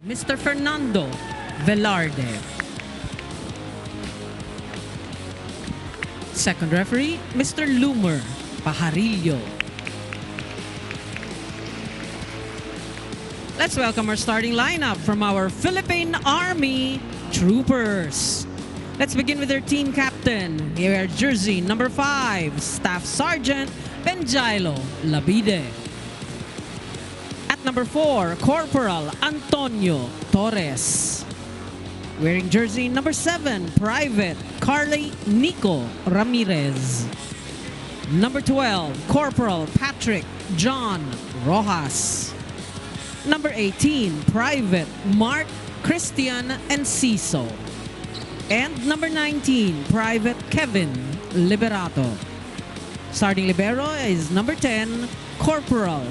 Mr. Fernando Velarde. Second referee, Mr. Lumer Pajarillo. Let's welcome our starting lineup from our Philippine Army Troopers. Let's begin with their team captain. Here are jersey number 5, Staff Sergeant Benjailo Labide. At number 4, Corporal Antonio Torres. Wearing jersey number 7, Private Carly Nico Ramirez. Number 12, Corporal Patrick John Rojas. Number 18, Private Mark Christian Enciso. And number 19, Private Kevin Liberato. Starting libero is number 10, Corporal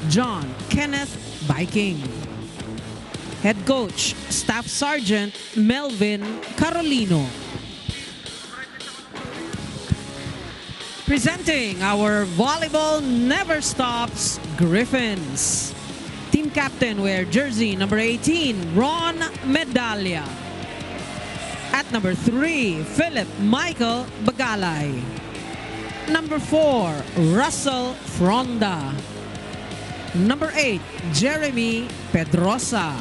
John Kenneth Biking. Head coach, Staff Sergeant Melvin Carolino. Presenting our Volleyball Never Stops Griffins. Team captain wear jersey number 18, Ron Medalla. At number 3, Philip Michael Bagalay. Number 4, Russell Fronda. Number 8, Jeremy Pedrosa.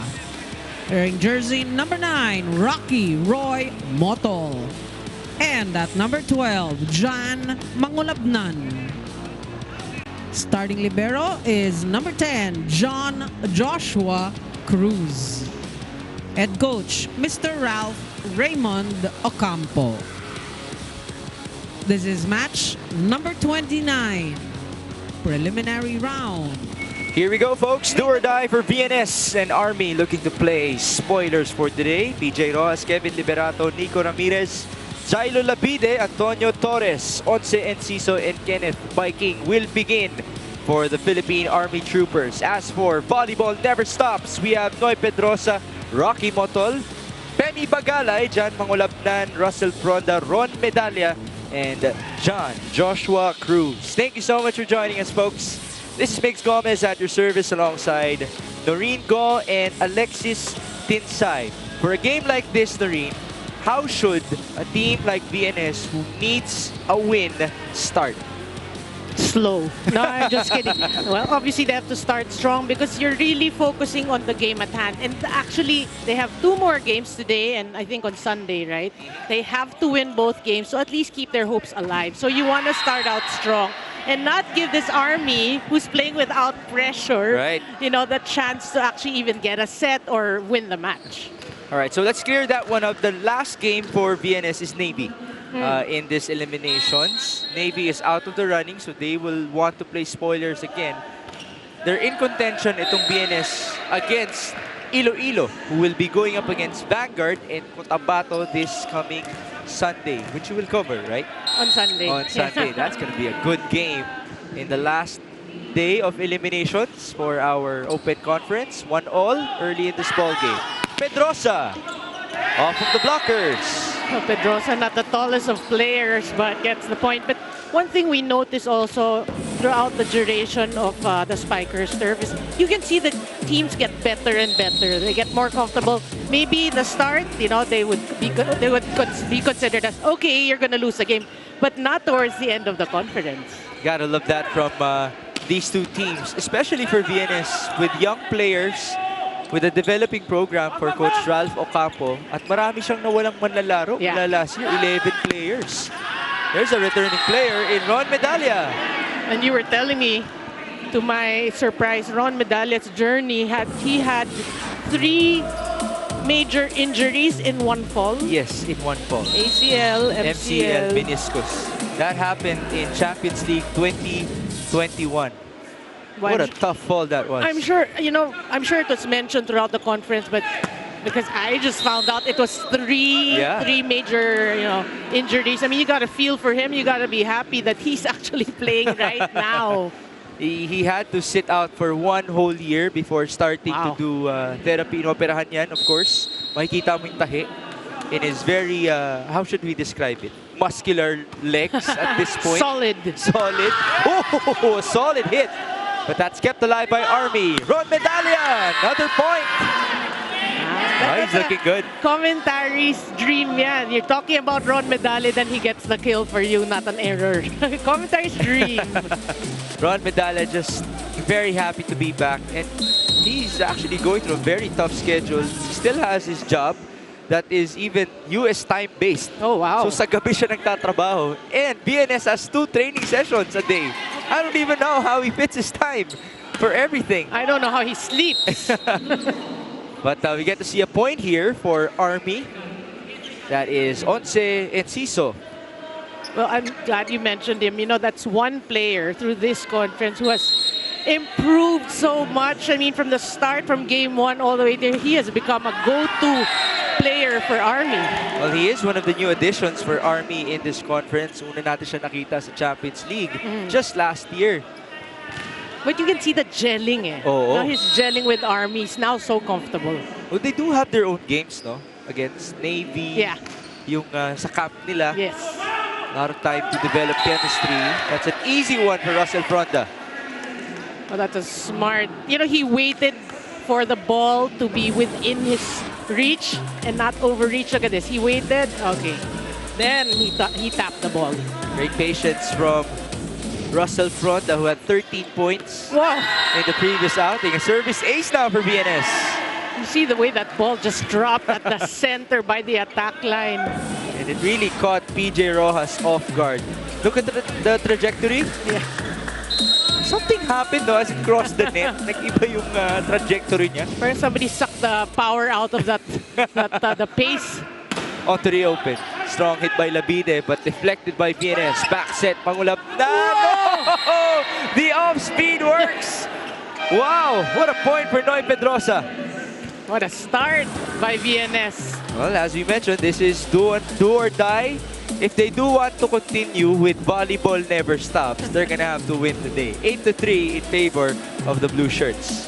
Wearing jersey number 9, Rocky Roy Motol. And at number 12, Jan Mangulabnan. Starting libero is number 10, John Joshua Cruz. Head coach, Mr. Ralph Raymond Ocampo. This is match number 29, preliminary round. Here we go, folks. Do or die for VNS and Army looking to play. Spoilers for today. PJ Rojas, Kevin Liberato, Nico Ramirez, Jailo Labide, Antonio Torres, Once Enciso, and Kenneth Biking will begin for the Philippine Army Troopers. As for Volleyball Never Stops, we have Noy Pedrosa, Rocky Motol, Penny Bagalay, Jan Mangulabnan, Russell Fronda, Ron Medalla, and John Joshua Cruz. Thank you so much for joining us, folks. This is Mix Gomez at your service alongside Noreen Go and Alexis Tinsay. For a game like this, Noreen, how should a team like VNS who needs a win start? Slow. No, I'm just kidding. Well, obviously they have to start strong because you're really focusing on the game at hand. And actually, they have 2 more games today and I think on Sunday, right? They have to win both games, so at least keep their hopes alive. So you want to start out strong and not give this Army, who's playing without pressure, right, you know, the chance to actually even get a set or win the match. All right, so let's clear that one up. The last game for VNS is Navy. In this eliminations. Navy is out of the running, so they will want to play spoilers again. They're in contention, itong VNS, against Iloilo, who will be going up against Vanguard and Cotabato this coming Sunday, which you will cover, right? On Sunday. On Sunday. That's going to be a good game in the last day of eliminations for our open conference. 1-1 early in this ball game. Pedrosa off of the blockers. Well, Pedrosa, not the tallest of players, but gets the point. But one thing we notice also throughout the duration of the Spikers turf is you can see the teams get better and better. They get more comfortable. Maybe the start, you know, they would be considered as, okay, you're going to lose the game, but not towards the end of the conference. Gotta love that from these two teams, especially for VNS with young players, with a developing program for Coach Ralph Ocampo. At marami siyang nawalang manlalaro. Last year, 11 players. There's a returning player in Ron Medalla. And you were telling me, to my surprise, Ron Medalla's journey, he had 3 major injuries in one fall. Yes, in one fall. ACL, MCL, meniscus. That happened in Champions League 2021. What a tough fall that was. I'm sure, you know, I'm sure it was mentioned throughout the conference, but because I just found out it was 3 major, you know, injuries. I mean, you got to feel for him. You got to be happy that he's actually playing right now. He had to sit out for 1 whole year before starting to do therapy. Inoperahan yan, of course. Makikita mo yung tahi in his very, how should we describe it? Muscular legs at this point. Solid. Oh, solid hit. But that's kept alive by Army. Ron Medalla, another point. He's looking good. Commentary's dream yan. You're talking about Ron Medalla, then he gets the kill for you, not an error. Commentary's dream. Ron Medalla just very happy to be back. And he's actually going through a very tough schedule. He still has his job that is even US time-based. Oh, wow. So sa gabi siya nagtatrabaho. And BNS has 2 training sessions a day. I don't even know how he fits his time for everything. I don't know how he sleeps. But we get to see a point here for Army. That is Once Enciso. Well, I'm glad you mentioned him. You know, that's one player through this conference who has improved so much. I mean, from the start, from game 1 all the way there, he has become a go-to player for Army. Well, he is one of the new additions for Army in this conference. Una natin siya nakita sa Champions League just last year. But you can see the gelling eh. Oo. Now he's gelling with Army. He's now so comfortable. Well, they do have their own games, no? Against Navy. Yeah. Yung sa camp nila. Yes. A lot of time to develop chemistry. That's an easy one for Russell Fronda. Well, that's a smart... You know, he waited for the ball to be within his reach and not overreach. Look at this. He waited. Okay. Then he tapped the ball. Great patience from Russell Fronda, who had 13 points in the previous outing. A service ace now for BNS. You see the way that ball just dropped at the center by the attack line. And it really caught PJ Rojas off guard. Look at the trajectory. Yeah. Something happened though as it crossed the net. Nag-iba yung trajectory niya. Where somebody sucked the power out of that, the pace. Onto the open. Strong hit by Labide, but deflected by BNS. Back set, Pangulab. No! The off-speed works! Wow! What a point for Noy Pedrosa. What a start by VNS. Well, as we mentioned, this is do or die. If they do want to continue with volleyball never stops, they're gonna have to win today. 8-3 in favor of the blue shirts.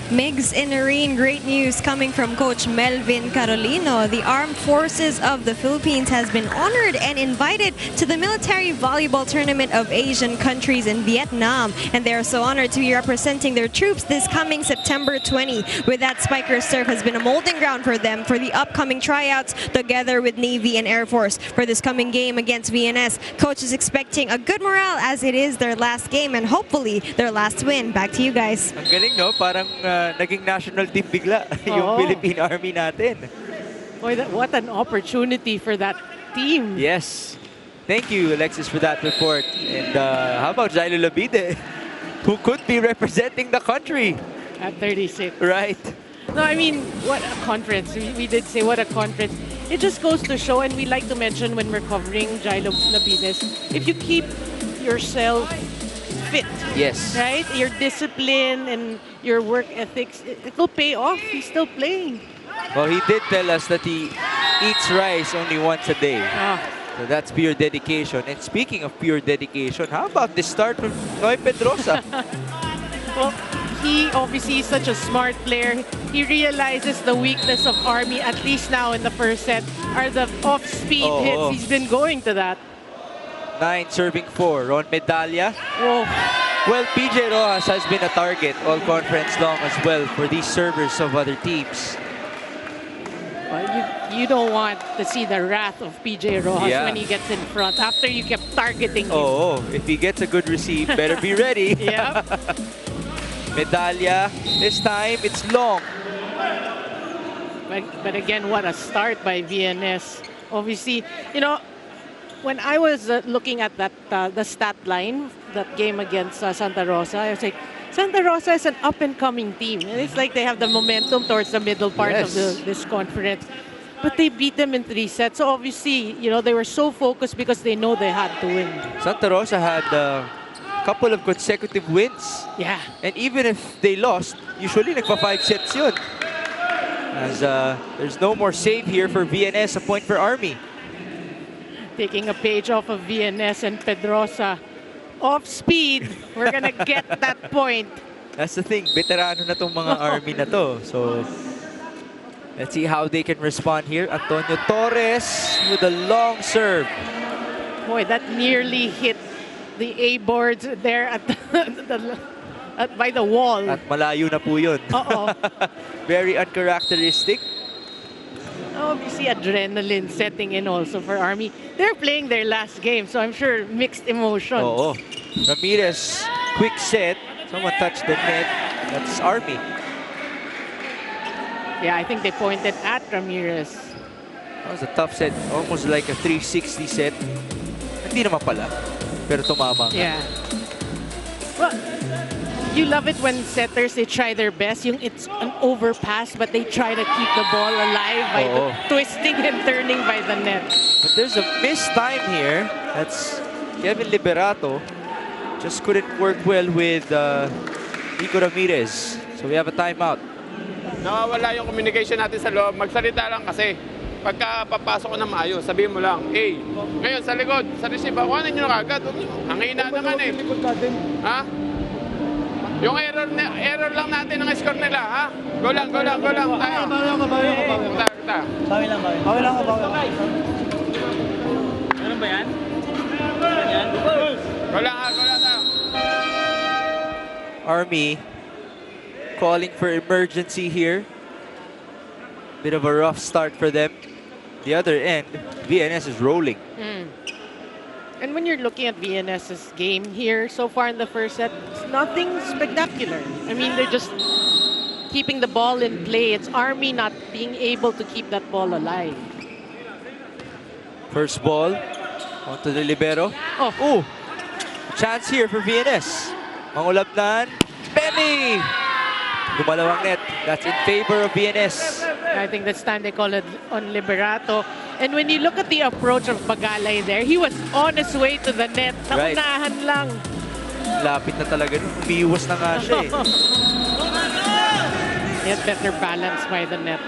Migs in Arene, great news coming from Coach Melvin Carolino. The Armed Forces of the Philippines has been honored and invited to the Military Volleyball Tournament of Asian countries in Vietnam. And they are so honored to be representing their troops this coming September 20. With that, Spikers Turf has been a molding ground for them for the upcoming tryouts together with Navy and Air Force. For this coming game against VNS, Coach is expecting a good morale as it is their last game and hopefully their last win. Back to you guys. Ang galing, no? Parang naging national team bigla yung Philippine Army natin. Boy, what an opportunity for that team. Yes. Thank you, Alexis, for that report. And how about Jailo Labide, who could be representing the country? At 36. Right. No, I mean, what a conference. We did say what a conference. It just goes to show, and we like to mention when we're covering Jailo Labides, if you keep yourself fit, yes, right? Your discipline and your work ethics, it will pay off. He's still playing. Well, he did tell us that he eats rice only once a day. So that's pure dedication. And speaking of pure dedication, how about the start from Noy Pedrosa? Well, he obviously is such a smart player. He realizes the weakness of Army, at least now in the first set, are the off-speed hits. He's been going to that. 9 serving 4. Ron Medalla. Well, PJ Rojas has been a target all conference long as well for these servers of other teams. Well, you don't want to see the wrath of PJ Rojas when he gets in front after you kept targeting him. If he gets a good receive, better be ready. Yep. Medalla, this time it's long. But again, what a start by VNS. Obviously, you know, when I was looking at that the stat line, that game against Santa Rosa, I was like, Santa Rosa is an up-and-coming team. And it's like they have the momentum towards the middle part of this conference. But they beat them in 3 sets. So obviously, you know, they were so focused because they know they had to win. Santa Rosa had a couple of consecutive wins. Yeah. And even if they lost, usually nagpa-5 sets yun. As there's no more save here for VNS, a point for Army. Taking a page off of VNS and Pedrosa. Off speed, we're gonna get that point. That's the thing, veterano na tong mga Army na to. So, let's see how they can respond here. Antonio Torres with a long serve. Boy, that nearly hit the A boards there at by the wall. At malayo na po yun. Very uncharacteristic. Obviously, adrenaline setting in also for Army. They're playing their last game, so I'm sure mixed emotions. Oo. Ramirez, quick set. Someone touched the net. That's Army. Yeah, I think they pointed at Ramirez. That was a tough set. Almost like a 360 set. Hindi naman pala. Pero tumama. Yeah. Well, you love it when setters, they try their best. It's an overpass, but they try to keep the ball alive by twisting and turning by the net. But there's a missed time here. That's Kevin Liberato. Just couldn't work well with Nico Ramirez. So we have a timeout. Nawawala yung communication natin sa loob. Magsalita lang kasi. Pagka papasok ko na maayos, sabihin mo lang, hey, ngayon sa likod, sa receive, kuhanin nyo na kagad. Ang hina naman eh. Ha? Yung error lang natin ang score nila, ha? Go lang tayo. Bawi lang. Meron ba yan? Go lang tayo. Army calling for emergency here. Bit of a rough start for them. The other end, VNS is rolling. And when you're looking at VNS's game here so far in the first set, it's nothing spectacular. I mean, they're just keeping the ball in play. It's Army not being able to keep that ball alive. First ball onto the libero. Oh, chance here for VNS. Mangulabnan, Benny! Gumalawang net. That's in favor of VNS. I think this time they call it on Liberato. And when you look at the approach of Bagalay there, he was on his way to the net. Naunahan lang. Lapit na talaga nun. Umiiwas na nga siya eh. Yet better balance by the net.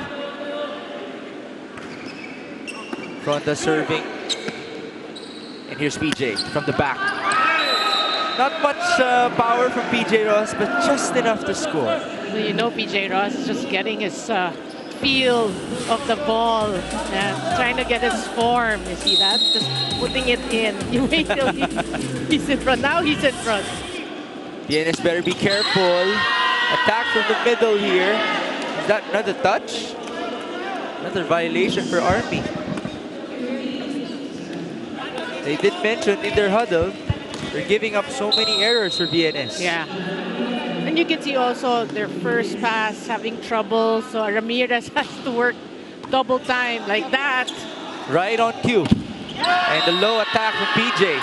Fronda serving. And here's PJ from the back. Not much power from PJ Ross, but just enough to score. Well, you know PJ Ross is just getting his feel of the ball and trying to get his form. You see that? Just putting it in. You wait till he's in front. Now he's in front. VNS better be careful. Attack from the middle here. Is that another touch? Another violation for Army. They did mention in their huddle, they're giving up so many errors for VNS. Yeah. And you can see also their first pass having trouble. So Ramirez has to work double time like that. Right on cue. And the low attack from PJ.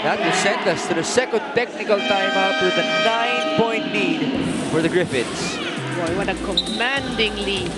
That will send us to the second technical timeout with a 9-point lead for the Griffins. Boy, what a commanding lead.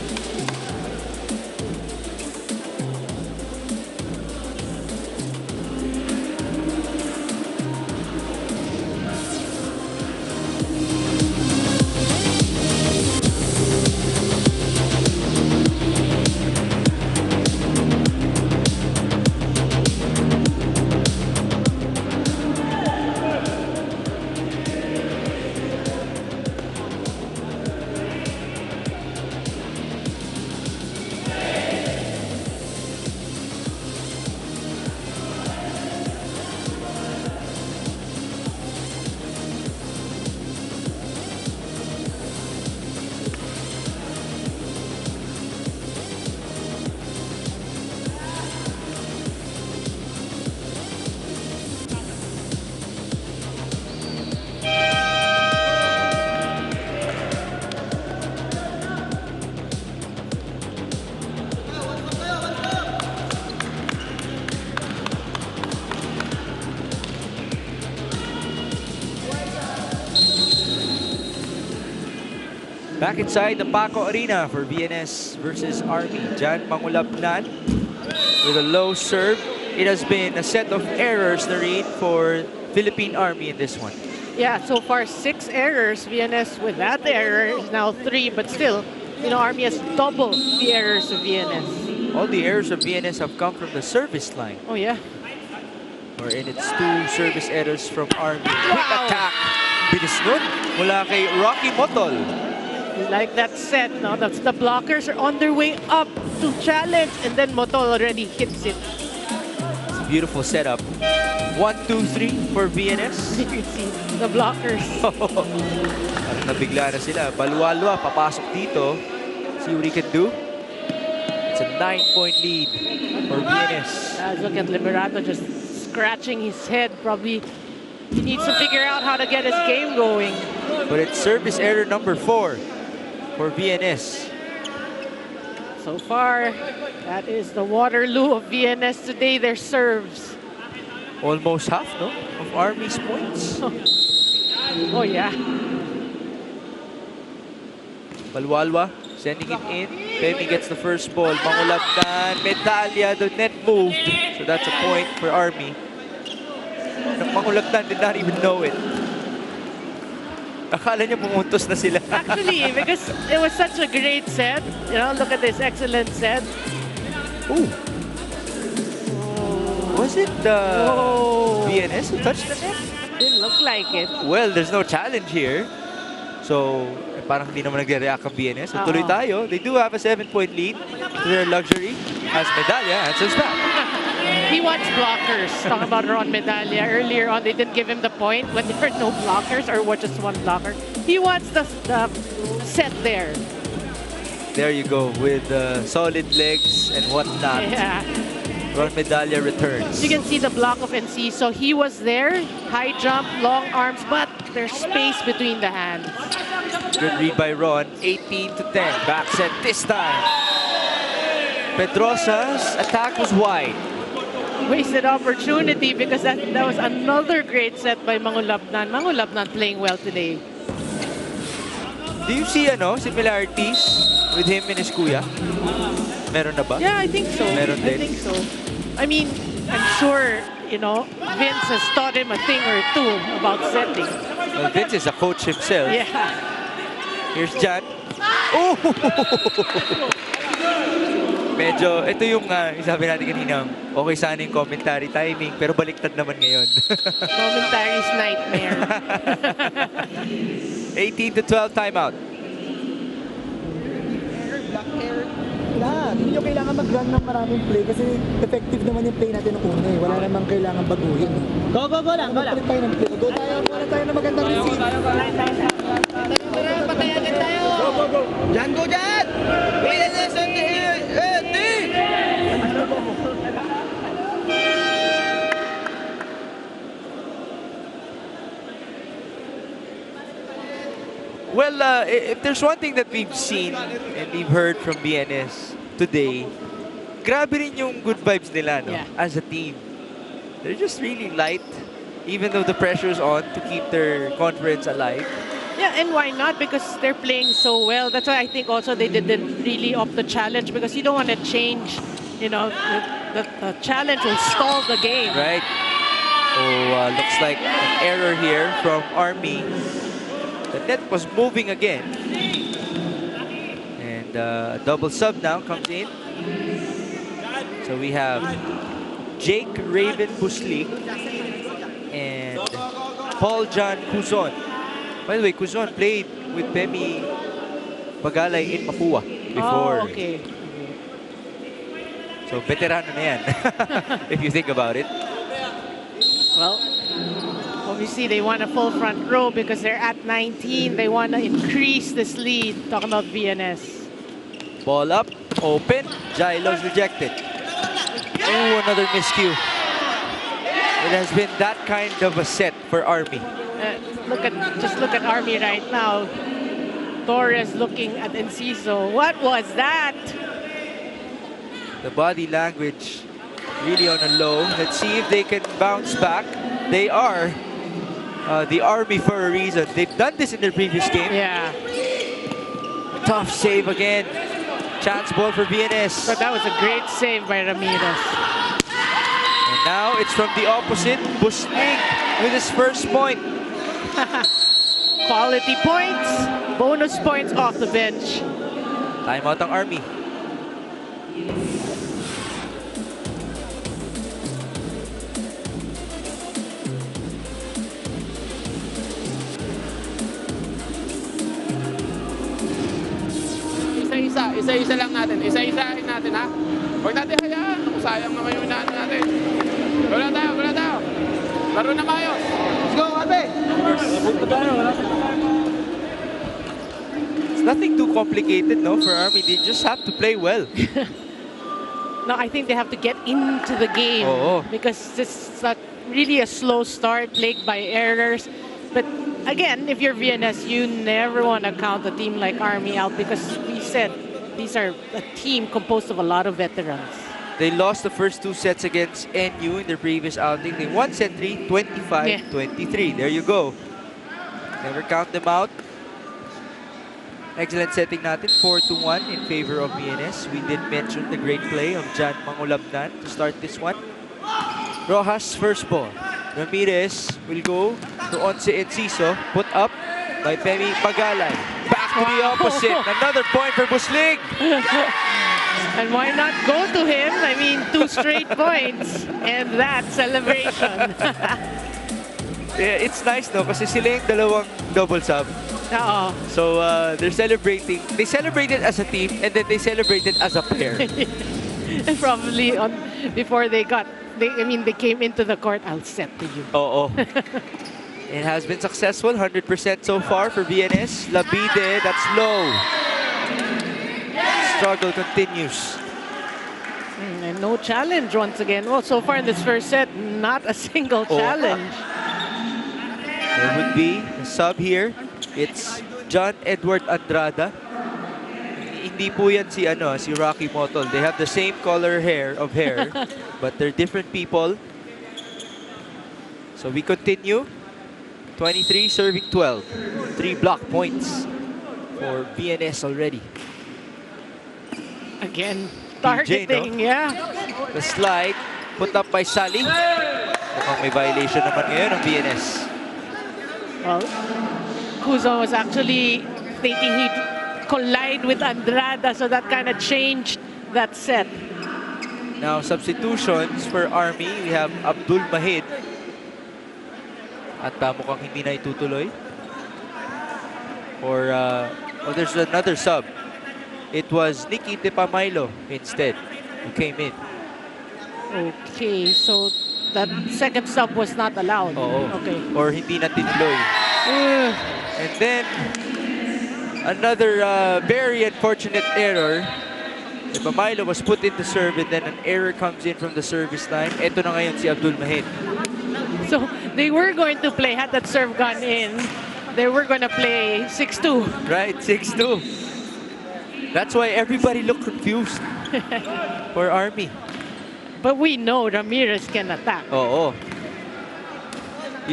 Back inside the Paco Arena for VNS versus Army. Jan Mangulapnan with a low serve. It has been a set of errors, Nareen, for Philippine Army in this one. Yeah, so far 6 errors. VNS with that error is now 3, but still, you know, Army has double the errors of VNS. All the errors of VNS have come from the service line. Oh yeah. Wherein it's 2 service errors from Army. Quick Wow. attack. Bilis nun mula kay Rocky Motol. Like that set, no? That's the blockers are on their way up to challenge, and then Motol already hits it. It's a beautiful setup. 1, 2, 3 for VNS. You can see the blockers. Parang nabigla na sila. Balwalwa, papasok dito. See what he can do. It's a 9-point lead for VNS. Look at Liberato just scratching his head. Probably he needs to figure out how to get his game going. But it's service error number 4 for VNS. So far, that is the Waterloo of VNS today, their serves. Almost half, no? Of Army's points. Oh, yeah. Balwalwa sending it in. Pemi gets the first ball. Mangulapnan, Medalya, the net moved. So that's a point for Army. Mangulapnan did not even know it. Akala niya pumuntos na sila. Actually, because it was such a great set. You know, look at this excellent set. Ooh. Was it VNS who touched the net? Didn't look like it. Well, there's no challenge here. So, parang hindi naman nagre-react ang VNS. So, tuloy tayo. They do have a 7-point lead to their luxury as Medalya answers back. He wants blockers. Talk about Ron Medalya. Earlier on, they didn't give him the point when there were no blockers or just one blocker. He wants the set there. There you go with solid legs and whatnot. Yeah. Ron Medalya returns. You can see the block of NC. So he was there, high jump, long arms, but there's space between the hands. Good read by Ron. 18 to 10. Back set this time. Pedrosa's attack was wide. Wasted opportunity because that was another great set by Mangulapnan. Mangulapnan playing well today. Do you see similarities with him and his kuya? Meron na ba? Yeah, I think so. Meron I din. think so. I mean, I'm sure, you know, Vince has taught him a thing or two about setting. Well, Vince is a coach himself. Yeah. Here's Jan. Oh! Medyo, ito yung sabi natin kanina, okay sana yung commentary timing, pero baliktad naman ngayon. Commentary's nightmare. 18 to 12 timeout. Hindi nyo kailangan mag-run ng maraming play kasi effective naman yung play natin ng una eh. Wala namang kailangan baguhin. Go lang, go lang. Magpalit tayo ng play. Go tayo, wala tayo na magandang receive. Patayan tayo. Go. Jan, go Jan! VNS on the team! Well, if there's one thing that we've seen and we've heard from BNS today, grabe rin yung good vibes nila, no? Yeah. As a team. They're just really light, even though the pressure's on to keep their conference alive. Yeah, and why not? Because they're playing so well. That's why I think also they didn't really up the challenge because you don't want to change, you know, the challenge will stall the game. Right? Oh, looks like an error here from Army. The net was moving again. And a double sub now comes in. So we have Jake Raven Buslik and Paul John Cuzon. By the way, Cuzon played with Pemi Bagalay in Mapua before. Oh, okay. So veterano na yan, if you think about it. Well, obviously they want a full front row because they're at 19. They want to increase this lead. Talking about VNS. Ball up, open, Jailo's rejected. Oh, another miscue. It has been that kind of a set for Army. Just look at Army right now. Torres looking at Enciso. What was that? The body language really on a low. Let's see if they can bounce back. They are the Army for a reason. They've done this in their previous game. Yeah. Tough save again. Chance ball for VNS. But that was a great save by Ramirez. And now it's from the opposite. Busnig with his first point. Quality points, bonus points off the bench. Timeout ang Army. Isa-isa lang natin. Isa-isahin natin, ha? Huwag natin hayaan. Sayang naman yung inaano natin. Wala tayo. Laro na maayos. Let's go, Albe! It's nothing too complicated, no, for Army. They just have to play well. No, I think they have to get into the game. Because it's really a slow start plagued by errors. But again, if you're VNS, you never want to count a team like Army out because we said these are a team composed of a lot of veterans. They lost the first 2 sets against NU in their previous outing. They won set 3, 25-23. There you go. Never count them out. Excellent setting natin, 4-1 in favor of VNS. We did mention the great play of Jan Mangulabnan to start this one. Rojas first ball. Ramirez will go to Once Enciso. Put up by Femi Magalay. Back to the opposite. Another point for Buslig. And why not go to him? I mean, 2 straight points. And that celebration. Yeah, it's nice, no? Kasi sila yung dalawang double sub. So they're celebrating. They celebrated as a team and then they celebrated as a pair. And probably before they came into the court, I'll set to you. It has been successful, 100% so far for VNS. Labide, that's low. Struggle continues. And no challenge once again. Well, so far in this first set, not a single challenge. There would be a sub here. It's John Edward Andrada. Hindi po yan si Rocky Motol. They have the same color of hair, but they're different people. So we continue. 23 serving 12. 3 block points for VNS already. Again, targeting, PJ, no? yeah. The slide put up by Sally. Mukhang may violation naman ngayon ng VNS. Well, Cuzo was actually thinking he'd collide with Andrada, so that kind of changed that set. Now, substitutions for Army. We have Abdul Mahid. At mukhang hindi na itutuloy. Or, there's another sub. It was Nicky De Pamailo instead who came in. Okay, so that second sub was not allowed. Okay. Or hindi na tinuloy. And then, another very unfortunate error. De Pamailo was put into serve and then an error comes in from the service line. Ito na ngayon si Abdul Mahid. So they were going to play, had that serve gone in, they were going to play 6-2. Right, 6-2. That's why everybody looked confused for Army. But we know Ramirez can attack. Yun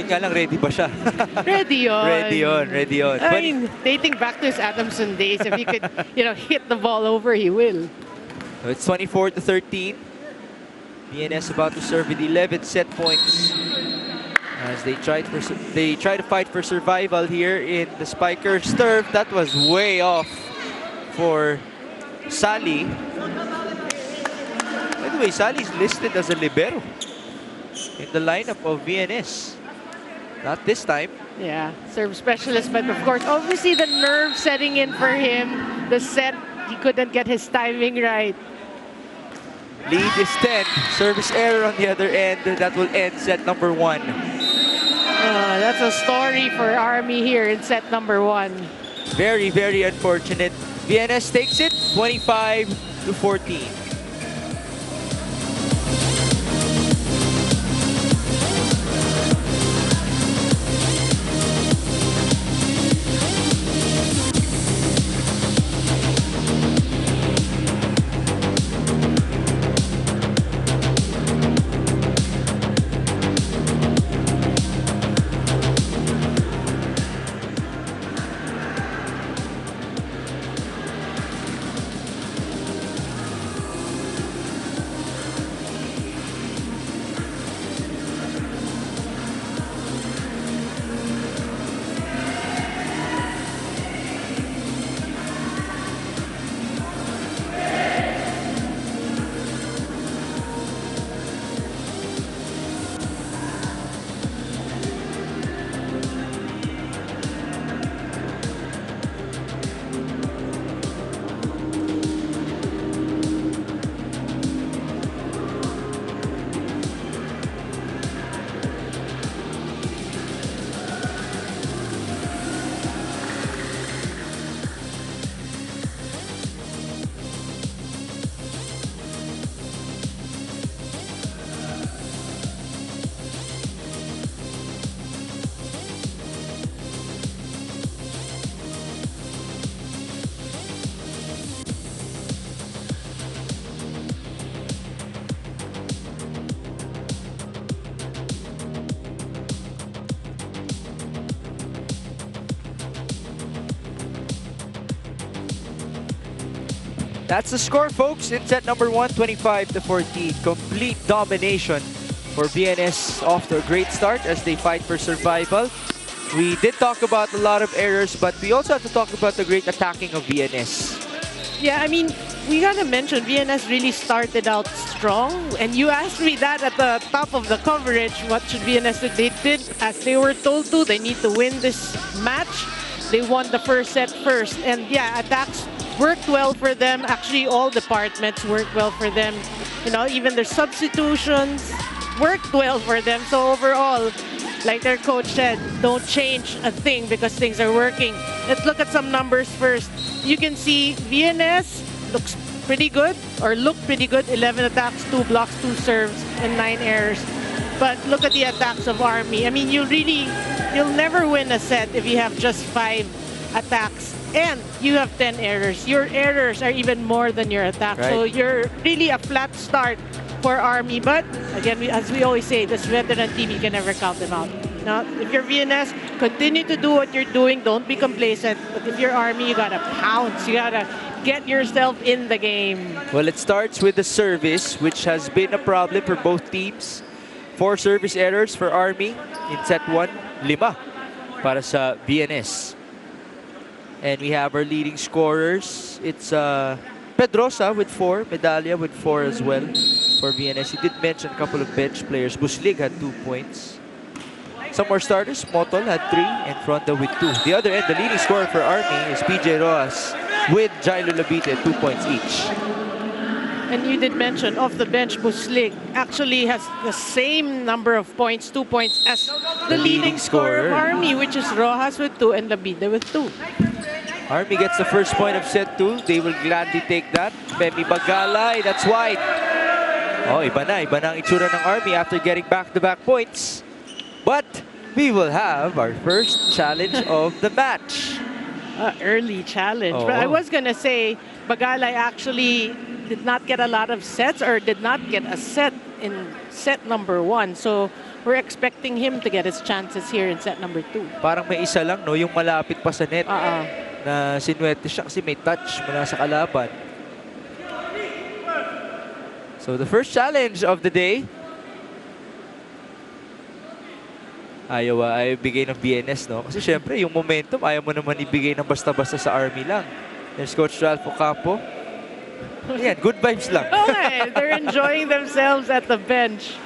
nga lang, ready ba siya? Ready on. Ready on. I mean, dating back to his Adamson days, if he could, hit the ball over, he will. So it's 24-13. VNS about to serve with 11 set points as they try to fight for survival here in the Spikers turf. That was way off for Sally. By the way, Sally's listed as a libero in the lineup of VNS. Not this time. Yeah, serve specialist, but of course, obviously the nerve setting in for him. The set, he couldn't get his timing right. Lead is 10. Service error on the other end. That will end set number 1. That's a story for Army here in set number 1. Very, very unfortunate. VNS takes it 25-14. That's the score, folks, in set number 1, 25-14. Complete domination for VNS, off to a great start as they fight for survival. We did talk about a lot of errors, but we also have to talk about the great attacking of VNS. Yeah, I mean, we gotta mention VNS really started out strong, and you asked me that at the top of the coverage. What should VNS do? They did as they were told to. They need to win this match. They won the first set first, and yeah, attacks worked well for them. Actually, all departments worked well for them. You know, even their substitutions worked well for them. So overall, like their coach said, don't change a thing because things are working. Let's look at some numbers first. You can see VNS looks pretty good, or looked pretty good. 11 attacks, 2 blocks, 2 serves, and 9 errors. But look at the attacks of Army. I mean, you'll never win a set if you have just 5 attacks and you have 10 errors. Your errors are even more than your attacks. Right. So you're really a flat start for Army. But again, as we always say, this veteran team, you can never count them out. Now, if you're VNS, continue to do what you're doing. Don't be complacent. But if you're Army, you gotta pounce. You gotta get yourself in the game. Well, it starts with the service, which has been a problem for both teams. 4 service errors for Army in set 1, 5 para sa VNS. And we have our leading scorers. It's Pedrosa with 4, Medalla with 4 as well for VNS. You did mention a couple of bench players. Buslig had 2 points. Some more starters. Motol had 3 and Fronda with 2. The other end, the leading scorer for Army is PJ Rojas with Jailo Labite, 2 points each. And you did mention off the bench, Buslig actually has the same number of points, 2 points, as the leading scorer of Army, which is Rojas with 2 and Labide with 2. Army gets the first point of set 2. They will gladly take that. Femi Bagalay, that's wide. Oh, iba na ang itsura ng Army after getting back-to-back points. But we will have our first challenge of the match. Early challenge. Oh. But I was gonna say, Bagalay actually did not get a lot of sets, or did not get a set in set number 1. So we're expecting him to get his chances here in set number 2. Parang may isa lang, no? Yung malapit pa sa net. Na sinuwerte siya kasi may touch mula sa kalaban. So the first challenge of the day. Ayaw bigay ng BNS, no? Kasi syempre, yung momentum, ayaw mo naman ibigay ng basta-basta sa Army lang. There's Coach Ralph Ocampo. Ayan, good vibes lang. Okay, they're enjoying themselves at the bench.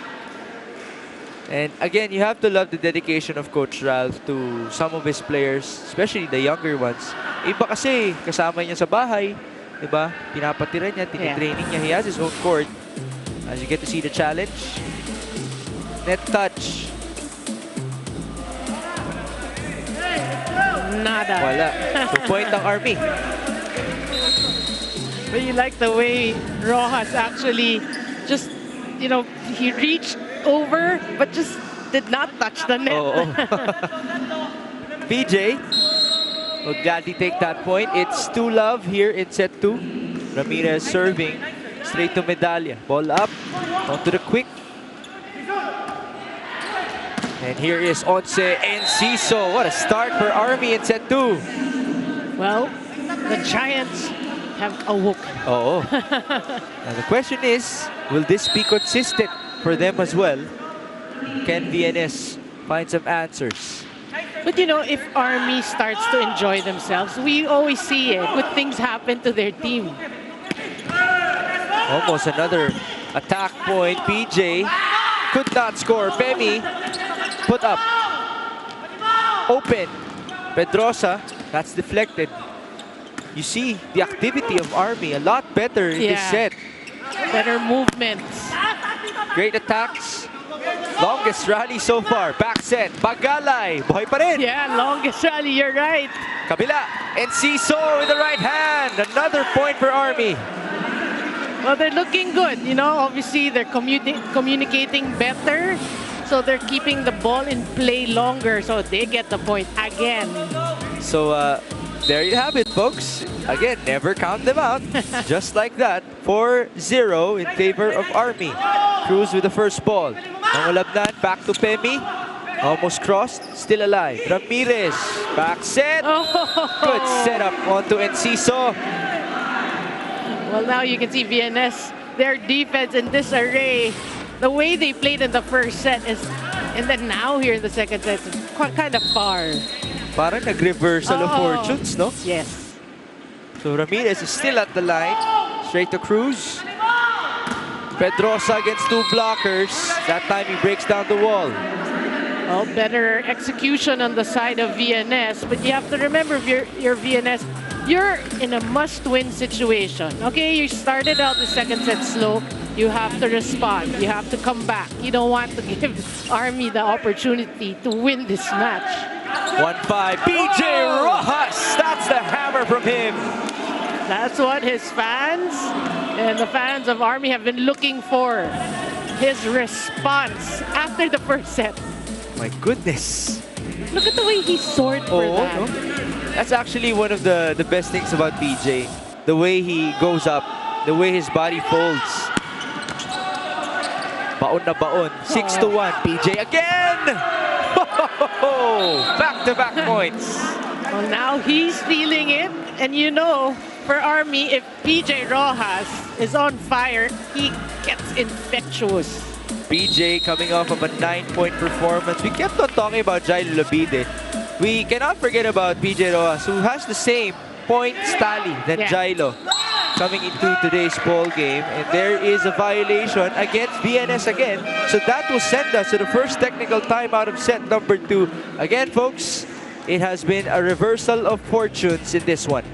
And again, you have to love the dedication of Coach Ralph to some of his players, especially the younger ones. Iba kasi, kasama niya sa bahay, diba? Pinapatira niya, tinitraining niya. He has his own court. As you get to see the challenge. Net touch. Nada. Wala. So point ng Army. But you like the way Rojas actually just, you know, he reached over but just did not touch the net. Oh. PJ will gladly take that point. It's 2-love here in set 2. Ramirez serving straight to Medalla. Ball up onto the quick. And here is Once Enciso. What a start for Army in set 2. Well, the Giants have awoke. Oh. Now the question is, will this be consistent for them as well? Can VNS find some answers? But you know, if Army starts to enjoy themselves, we always see it. Good things happen to their team. Almost another attack point. PJ could not score. Femi put up. Open. Pedrosa, that's deflected. You see the activity of Army a lot better in this set. Better movements. Great attacks. Longest rally so far. Back set. Bagalay. Buhay pa rin. Yeah, longest rally. You're right. Kabila. Enciso with the right hand. Another point for Army. Well, they're looking good. You know, obviously they're communicating better. So they're keeping the ball in play longer. So they get the point again. So there you have it, folks. Again, never count them out. Just like that. 4-0 in favor of Army. Cruz with the first ball. Nangulabnan, back to Femi. Almost crossed, still alive. Ramirez, back set. Good setup onto Enciso. Well, now you can see VNS, their defense in disarray. The way they played in the first set is, and then now here in the second set, is quite kind of far. Parang nag-reversal of fortunes, no? Yes. So Ramirez is still at the line. Straight to Cruz. Pedrosa against two blockers. That time he breaks down the wall. Well, better execution on the side of VNS, but you have to remember, if you're VNS, you're in a must-win situation. Okay, you started out the second set slow. You have to respond. You have to come back. You don't want to give Army the opportunity to win this match. 1-5. PJ Rojas. That's the hammer from him. That's what his fans and the fans of Army have been looking for. His response after the first set. My goodness. Look at the way he soared for that. No? That's actually one of the best things about PJ. The way he goes up. The way his body folds. Baon na baon. 6-1. PJ again! Back-to-back points. Well, now he's feeling it. And you know, for Army, if PJ Rojas is on fire, he gets infectious. PJ coming off of a 9-point performance. We kept on talking about Jailo Labide. We cannot forget about PJ Rojas, who has the same points tally than Jailo coming into today's ball game. And there is a violation against VNS again. So that will send us to the first technical timeout of set number 2. Again, folks, it has been a reversal of fortunes in this one.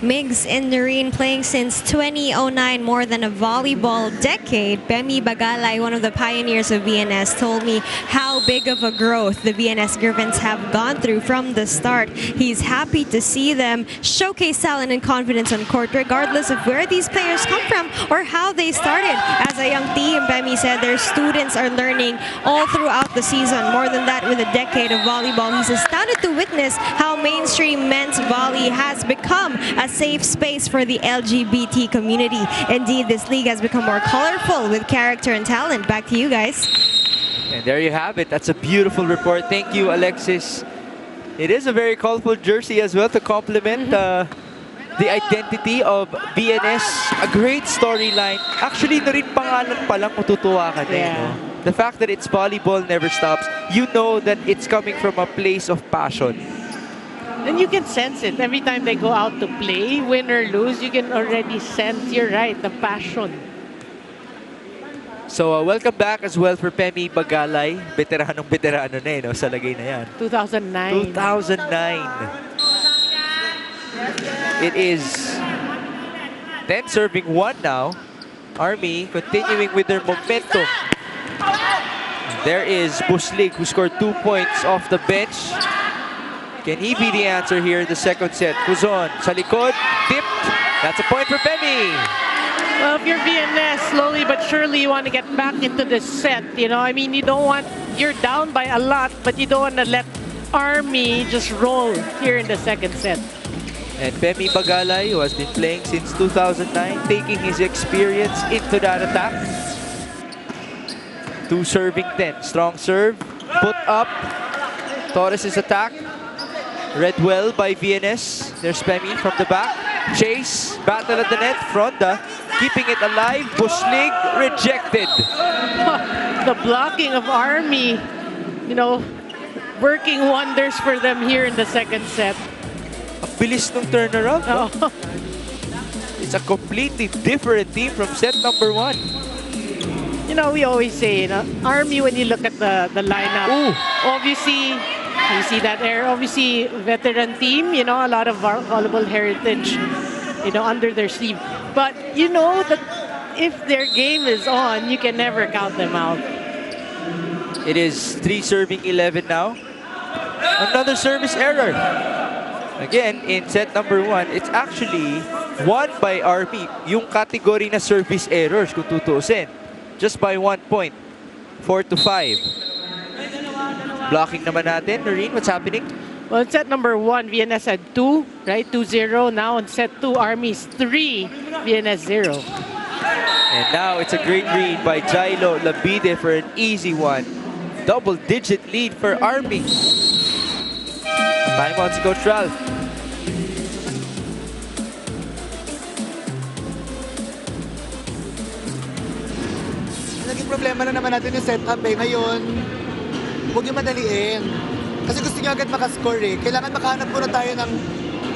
Migs in Noreen playing since 2009, more than a volleyball decade. Bemi Bagalay, one of the pioneers of VNS, told me how big of a growth the VNS Griffins have gone through from the start. He's happy to see them showcase talent and confidence on court, regardless of where these players come from or how they started. As a young team, Bemi said their students are learning all throughout the season. More than that, with a decade of volleyball, he's astounded to witness how mainstream men's volley has become a safe space for the LGBT community. Indeed, this league has become more colorful with character and talent. Back to you guys. And there you have it. That's a beautiful report. Thank you, Alexis. It is a very colorful jersey as well to complement the identity of VNS. A great storyline. Actually, no rin pangalan pa lang matutuwa ka na, no? The fact that it's volleyball never stops. You know that it's coming from a place of passion. And you can sense it every time they go out to play, win or lose. You can already sense, you're right, the passion. So welcome back as well for Pemi Bagalay. Veteranong-veterano na, no? Sa lagay na yan. 2009. 2009. It is 10 serving 1 now. Army continuing with their momentum. There is Buslig, who scored 2 points off the bench. Can he be the answer here in the second set? Kuzon, sa likod, tipped. That's a point for Pemi. Well, if you're VNS, slowly but surely you want to get back into this set. You know, I mean, you don't want, you're down by a lot, but you don't want to let Army just roll here in the second set. And Pemi Bagalay, who has been playing since 2009, taking his experience into that attack. 2 serving 10. Strong serve, put up. Torres' attack. Read well by VNS. There's Pemi from the back. Chase, battle at the net. Fronda keeping it alive. Buslig rejected. The blocking of Army, you know, working wonders for them here in the second set. Ang bilis ng turnaround. No? Oh. It's a completely different team from set number 1. You know, we always say, you know, Army, when you look at the lineup, obviously, you see that there, obviously, veteran team, you know, a lot of volleyball heritage, you know, under their sleeve. But you know that if their game is on, you can never count them out. It is 3 serving 11 now. Another service error. Again, in set number 1, it's actually won by Army. Yung category na service errors, kung tutuusin. Just by 1 point. 4-5. Blocking naman natin. Noreen, what's happening? Well, in set number 1, VNS had 2, right? 2-0. Now in set 2, Army's 3, VNS 0. And now it's a great read by Jailo Labide for an easy one. Double-digit lead for Army. Timeout si Coach Ralph. Naging problema na naman natin yung setup eh. Ngayon, huwag yung madaliin. Kasi gusto nyo agad makascore eh. Kailangan makahanap muna tayo ng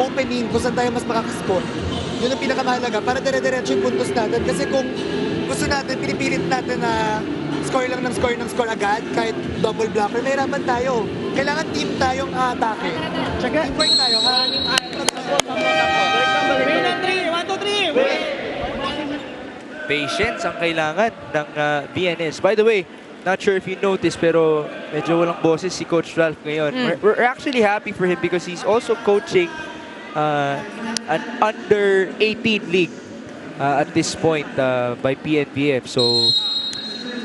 opening kung saan tayo mas makakascore. Yun ang pinakamahalaga para dire-diretso yung puntos natin. Kasi kung gusto natin, pinipilit natin na score lang ng score agad, kahit double blocker, mahirapan tayo. Kailangan team tayong atake. Tsaka teamwork tayo, ha? Patience ang kailangan ng VNS. By the way, not sure if you noticed, pero medyo walang boses si Coach Ralph ngayon. We're actually happy for him because he's also coaching an under-18 league at this point by PNBF. So,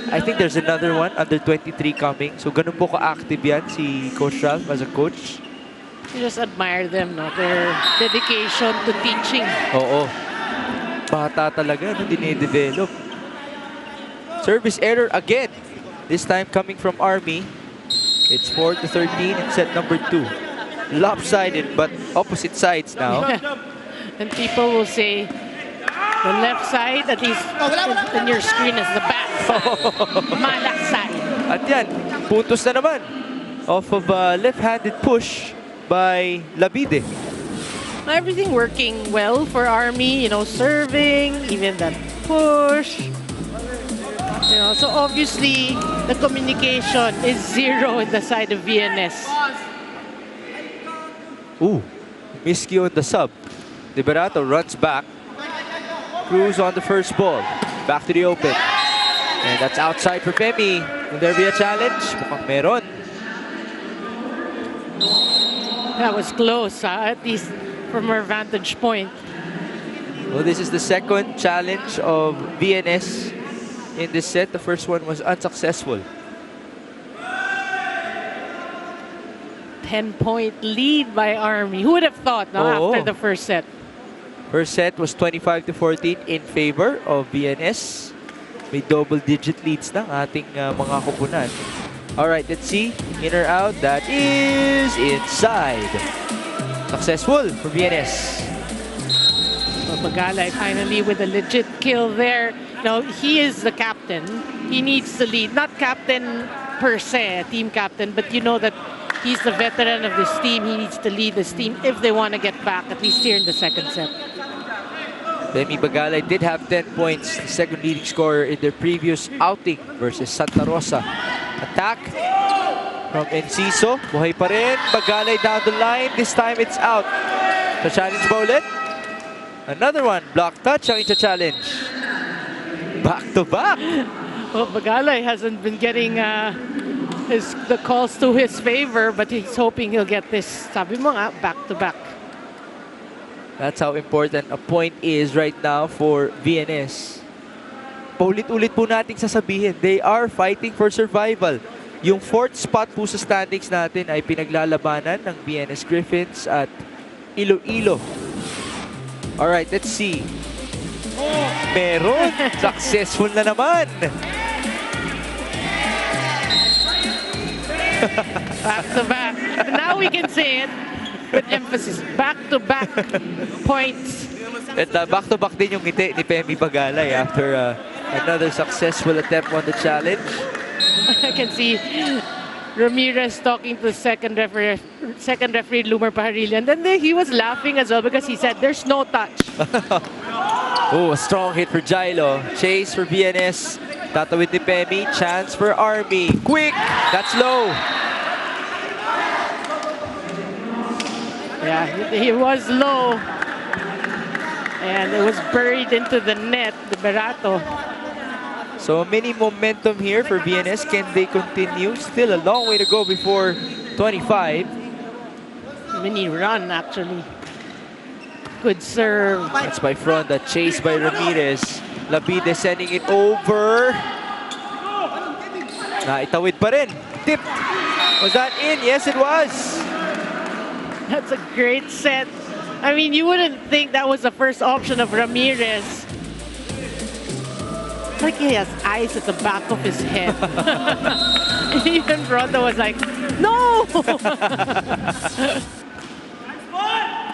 I think there's another one, under-23 coming. So, ganun po ka-active yan si Coach Ralph as a coach. You just admire them, no? Their dedication to teaching. Oo. Bata talaga, no? Dine-develop. Service error again. This time coming from Army. It's 4-13 in set number 2. Lopsided, but opposite sides now. And people will say, the left side, at least in your screen, is the bad side. Malak side. At yan, puntos na naman. Off of a left-handed push by Labide. Everything working well for Army, you know, serving, even that push. You know, so obviously, the communication is 0 in the side of VNS. Ooh, Miski on the sub. Liberato runs back. Cruz on the first ball. Back to the open. And that's outside for Femi. Will there be a challenge? Mukhang meron. That was close, at least from our vantage point. Well, this is the second challenge of VNS in this set. The first one was unsuccessful. 10-point lead by Army. Who would have thought, no, after the first set? First set was 25-14 in favor of VNS. May double-digit leads ng ating mga kupunan. All right, let's see. In or out? That is inside. Successful for VNS. Bagalay finally with a legit kill there. Now, he is the captain. He needs to lead. Not captain per se, team captain, but you know that he's the veteran of this team. He needs to lead this team if they want to get back, at least here in the second set. Demi Bagalay did have 10 points, the second leading scorer in their previous outing versus Santa Rosa. Attack from Enciso. Buhay pa rin. Bagalay down the line. This time it's out. So challenge ba ulit? Another one. Block touch ang challenge. Back to back. Well, Bagalay hasn't been getting the calls to his favor, but he's hoping he'll get this, sabi mo nga, back to back. That's how important a point is right now for VNS. Paulit-ulit po nating sasabihin, they are fighting for survival. Yung 4th spot po sa standings natin ay pinaglalabanan ng VNS Griffins at Iloilo. Alright, let's see. Meron! Successful na naman! Back to back. Now we can say it with emphasis. Back to back points. At back-to-back din yung ngiti ni Femi Bagalay after another successful attempt on the challenge. I can see Ramirez talking to the second referee, Lumer Pajarilla. And then he was laughing as well because he said, there's no touch. Oh, a strong hit for Jailo. Chase for VNS. Tatawid ni Pemi. Chance for Army. Quick! That's low. Yeah, he was low. And it was buried into the net, Liberato. So mini momentum here for VNS. Can they continue? Still a long way to go before 25. Mini run, actually. Good serve. That's by Fronda, chased by Ramirez. Labide sending it over. Naitawid pa rin. Tip. Was that in? Yes, it was. That's a great set. I mean, you wouldn't think that was the first option of Ramirez. It's like he has eyes at the back of his head. Even Fronda was like, no!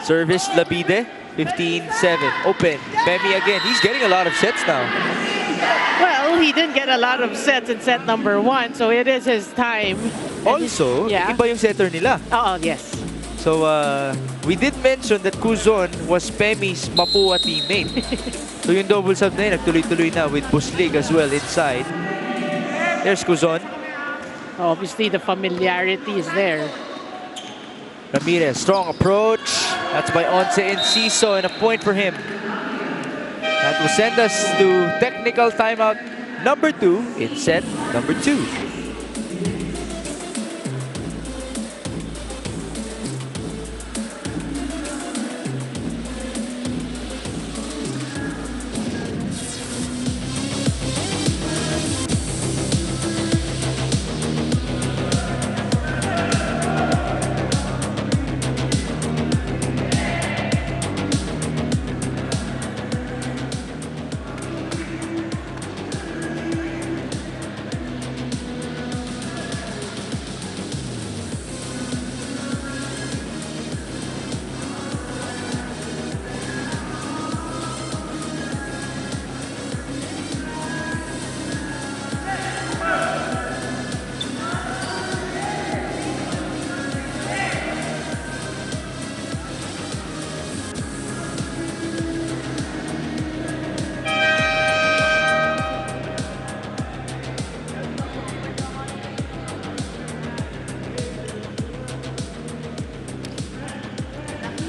Service Labide, 15-7. Open. Pemi again. He's getting a lot of sets now. Well, he didn't get a lot of sets in set number 1, so it is his time. Also, iba yung setter nila. Oh, yes. So, we did mention that Cuzon was Pemi's Mapua teammate. So, yung double sub na yun, nagtuloy-tuloy na with Buslig as well inside. There's Cuzon. Obviously, the familiarity is there. Ramirez, strong approach. That's by Once Enciso, and a point for him. That will send us to technical timeout number 2 in set number 2.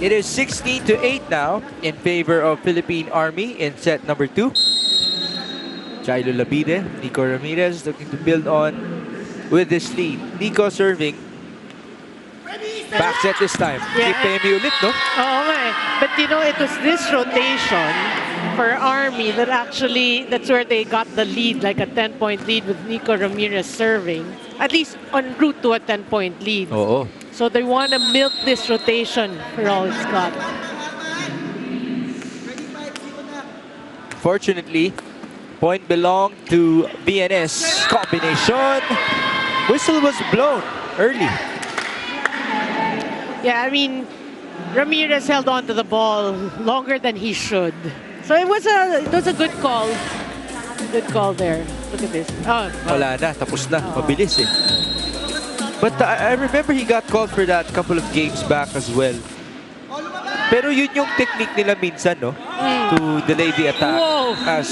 It is 16-8 now in favor of Philippine Army in set number 2. Jailo Labide, Nico Ramirez looking to build on with this lead. Nico serving. Back set this time. Yeah. Keep Pemi ulit, no? Oh my. But you know, it was this rotation for Army that actually, that's where they got the lead, like a 10-point lead with Nico Ramirez serving. At least en route to a 10-point lead. Oo. So they want to milk this rotation for all it's got. Fortunately, point belonged to BNS. Combination. Whistle was blown early. Yeah, I mean, Ramirez held on to the ball longer than he should. So it was a good call. Good call there. Look at this. Oh, Wala na, tapos na. Mabilis eh. But I remember he got called for that couple of games back as well. Pero yun yung technique nila minsan, no? To delay the attack. Whoa. As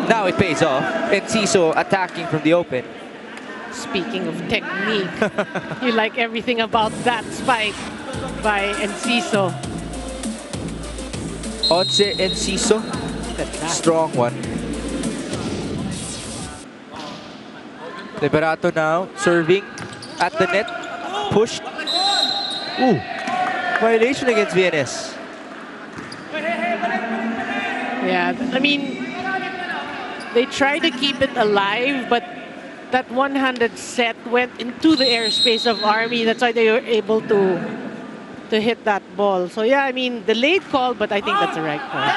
now it pays off. Enciso attacking from the open. Speaking of technique, you like everything about that spike by Enciso. Once Enciso. Look at that. Strong one. Liberato now serving at the net. Pushed. Ooh. Violation against VNS. Yeah, I mean, they tried to keep it alive, but that one-handed set went into the airspace of Army. That's why they were able to hit that ball. So yeah, I mean, delayed call, but I think that's the right call.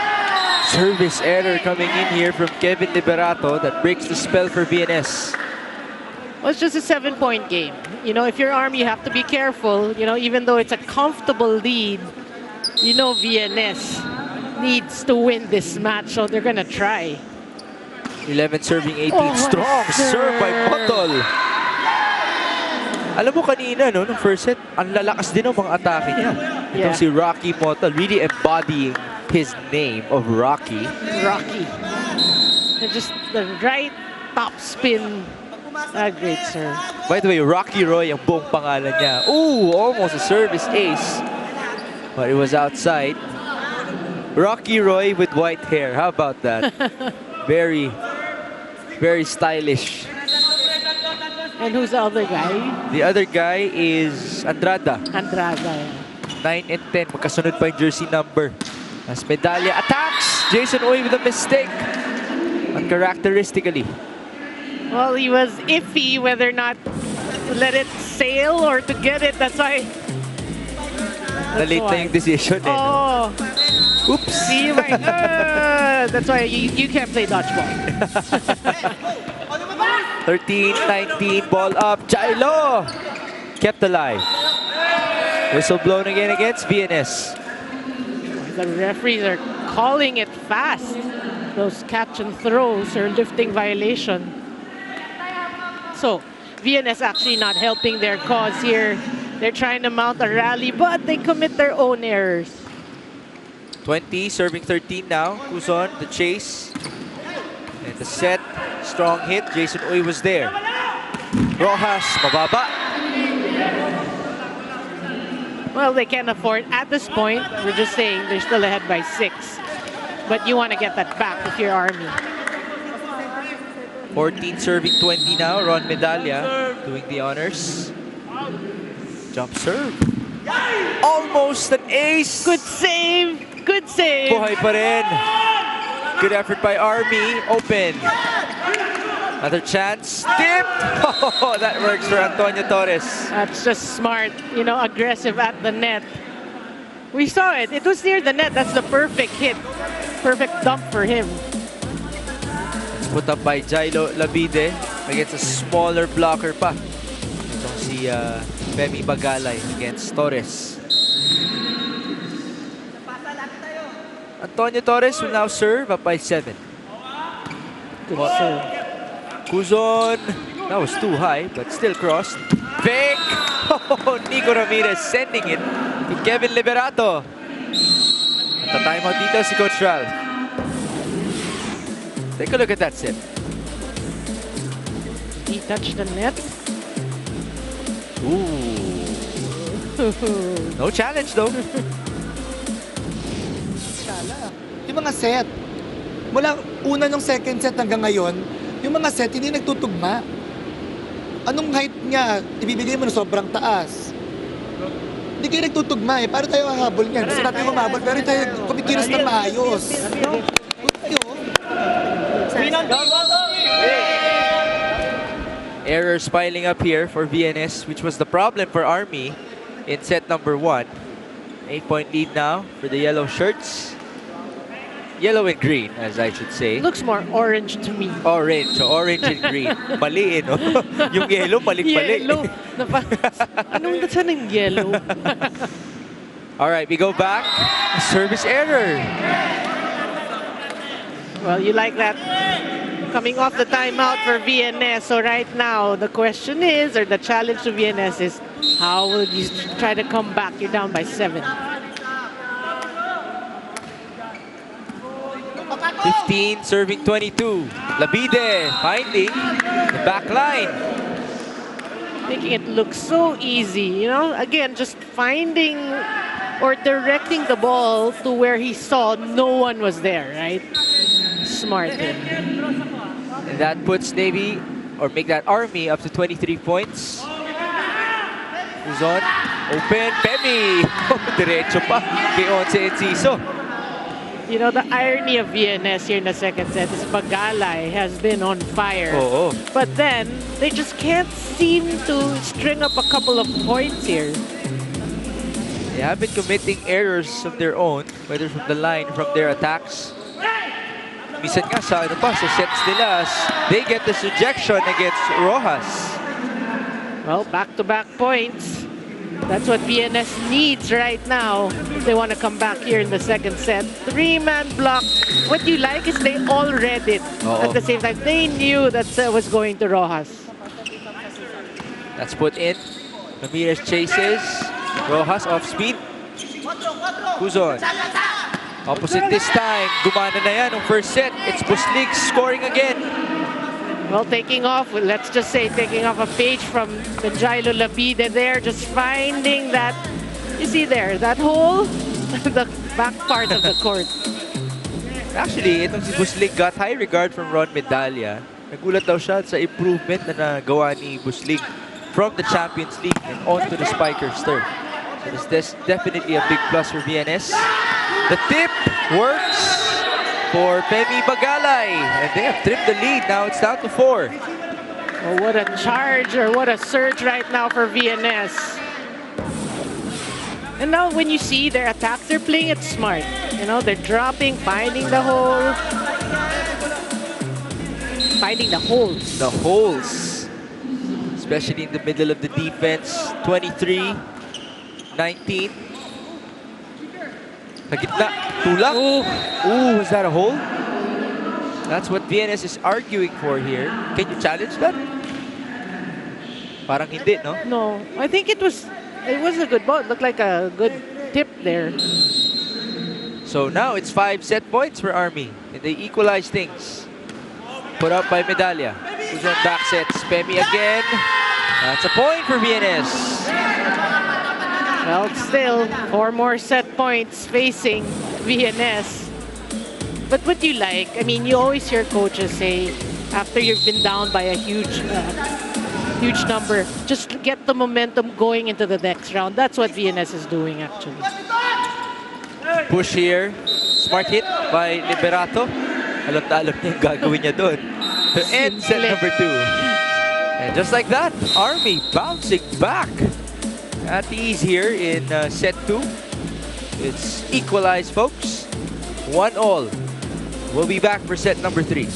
Service error coming in here from Kevin Liberato that breaks the spell for VNS. Well, it's just a 7-point game. You know, if you're Army, you have to be careful. You know, even though it's a comfortable lead, you know VNS needs to win this match, so they're gonna try. 11 serving, 18 strong. Serve by Potol. Alam mo kanina, no, nung first set, ang lalakas din ng mga atake niya. Itong si Rocky Potol, really embodying his name of Rocky. Rocky. And just the right top spin. A great serve. By the way, Rocky Roy ang buong pangalan niya. Ooh, almost a service ace. But it was outside. Rocky Roy with white hair. How about that? Very, very stylish. And who's the other guy? The other guy is Andrada. Andrada. 9 and 10. Magkasunod pa yung jersey number. As Medallia attacks. Jason Uy with a mistake. Uncharacteristically. Well, he was iffy whether or not to let it sail or to get it. That's why. Late na yung decision eh. Oh. Oops. See, right. That's why you can't play dodgeball. 13-19, ball up. Jailo kept alive. Whistle blown again against VNS. The referees are calling it fast. Those catch and throws are lifting violation. So, VNS actually not helping their cause here. They're trying to mount a rally, but they commit their own errors. 20, serving 13 now. Kuzon, the chase. And the set. Strong hit. Jason Uy was there. Rojas, mababa. Well, they can't afford, at this point, we're just saying they're still ahead by 6. But you want to get that back if you're Army. 14 serving 20 now. Ron Medallia doing the honors. Jump serve. Almost an ace. Good save. Good save. Buhay pa rin. Good effort by Army. Open. Another chance. Tipped. Oh, that works for Antonio Torres. That's just smart. You know, aggressive at the net. We saw it. It was near the net. That's the perfect hit. Perfect dump for him. Put up by Jailo Labide against a smaller blocker pa. Itong si Femi Bagalay against Torres. Antonio Torres will now serve up by 7. Good serve. Kuzon. That was too high, but still crossed. Fake! Oh, Nico Ramirez sending it to Kevin Liberato. At the timeout dito si Coach Ralph. Take a look at that set. He touched the net. Ooh. No challenge though. Yung mga set, mula una nung second set hanggang ngayon, yung mga set hindi nagtutugma. Anong height niya, ibibigay mo na sobrang taas. Hindi kayo nagtutugma eh. Paano tayo hahabol niyan? Gusto natin humabol, pero tayo kumikilos ng maayos. Errors piling up here for VNS, which was the problem for Army in set number 1. 8-point lead now for the yellow shirts. Yellow and green, as I should say. Looks more orange to me. Orange, so orange and green. Mali, no? Yung yellow, mali-mali. Yellow. Anong datsa ng yellow? All right, we go back. Service error. Well, you like that. Coming off the timeout for VNS. So right now, the question is, or the challenge to VNS is, how will you try to come back? You're down by 7. 15, serving 22. Labide finding the back line. Making it look so easy, you know? Again, just finding or directing the ball to where he saw no one was there, right? Smart. And that puts Navy, or make that Army, up to 23 points. Who's on? Open. Femi. Diretso pa kay Once Enciso. You know, the irony of VNS here in the second set is Bagalay has been on fire. Oh. But then, they just can't seem to string up a couple of points here. They have been committing errors of their own, whether from the line, from their attacks. Minsan nga sa sets nila, they get the suggestion against Rojas. Well, back-to-back points. That's what VNS needs right now if they want to come back here in the second set. 3-man block. What you like is they all read it at the same time. They knew that was going to Rojas. That's put in. Ramirez chases. Rojas off speed. Kuzon. Opposite this time. Gumana na yan ang first set. It's Buslig scoring again. Well, taking off, let's just say taking off a page from Jailo Labide there, just finding that, you see there, that hole, the back part of the court. Actually, itong si Buslig got high regard from Ron Medalla. Nagulat daw siya sa improvement na nagawa ni Buslig from the Champions League and onto the Spikers turf. So this is definitely a big plus for VNS. The tip works for Femi Bagalay, and they have trimmed the lead. Now it's down to 4. Oh, what a charge or what a surge right now for VNS. And now when you see their attacks, they're playing it smart. You know, they're dropping, finding the hole. Finding the holes. The holes. Especially in the middle of the defense. 23, 19. Nagitna. Tulak. Ooh, was that a hole? That's what VNS is arguing for here. Can you challenge that? Parang hindi, no? No, I think it was a good ball. It looked like a good tip there. So now it's 5 set points for Army. And they equalize things. Put up by Medalla. Who's on back sets? Femi again. That's a point for VNS. Well, still, 4 more set points facing VNS. But what do you like? I mean, you always hear coaches say, after you've been down by a huge number, just get the momentum going into the next round. That's what VNS is doing, actually. Push here. Smart hit by Liberato. Alam na alam niya yung gagawin niya doon. To end set number 2. And just like that, Army bouncing back. At ease here in set 2. It's equalized, folks. 1-1. We'll be back for set number 3.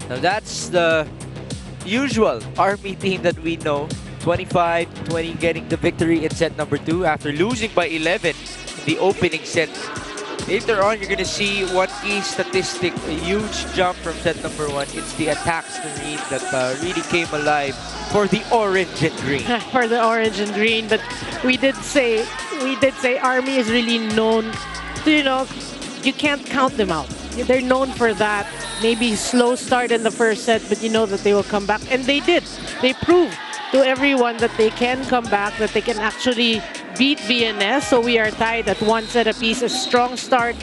Now that's the usual Army team that we know. 25-20 getting the victory in set number 2 after losing by 11 in the opening set. Later on, you're going to see one key statistic, a huge jump from set number 1. It's the attack screen that really came alive for the orange and green. For the orange and green, but we did say Army is really known to, you know, you can't count them out. They're known for that. Maybe slow start in the first set, but you know that they will come back. And they did. They proved to everyone that they can come back, that they can actually beat VNS. So we are tied at 1 set apiece. A strong start.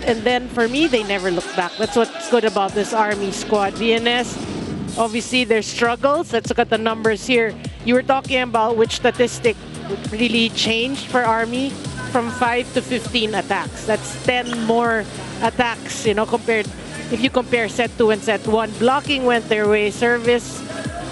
And then for me, they never looked back. That's what's good about this Army squad. VNS, obviously their struggles. Let's look at the numbers here. You were talking about which statistic really changed for Army from 5 to 15 attacks. That's 10 more attacks, you know, compared. If you compare set 2 and set 1, blocking went their way, service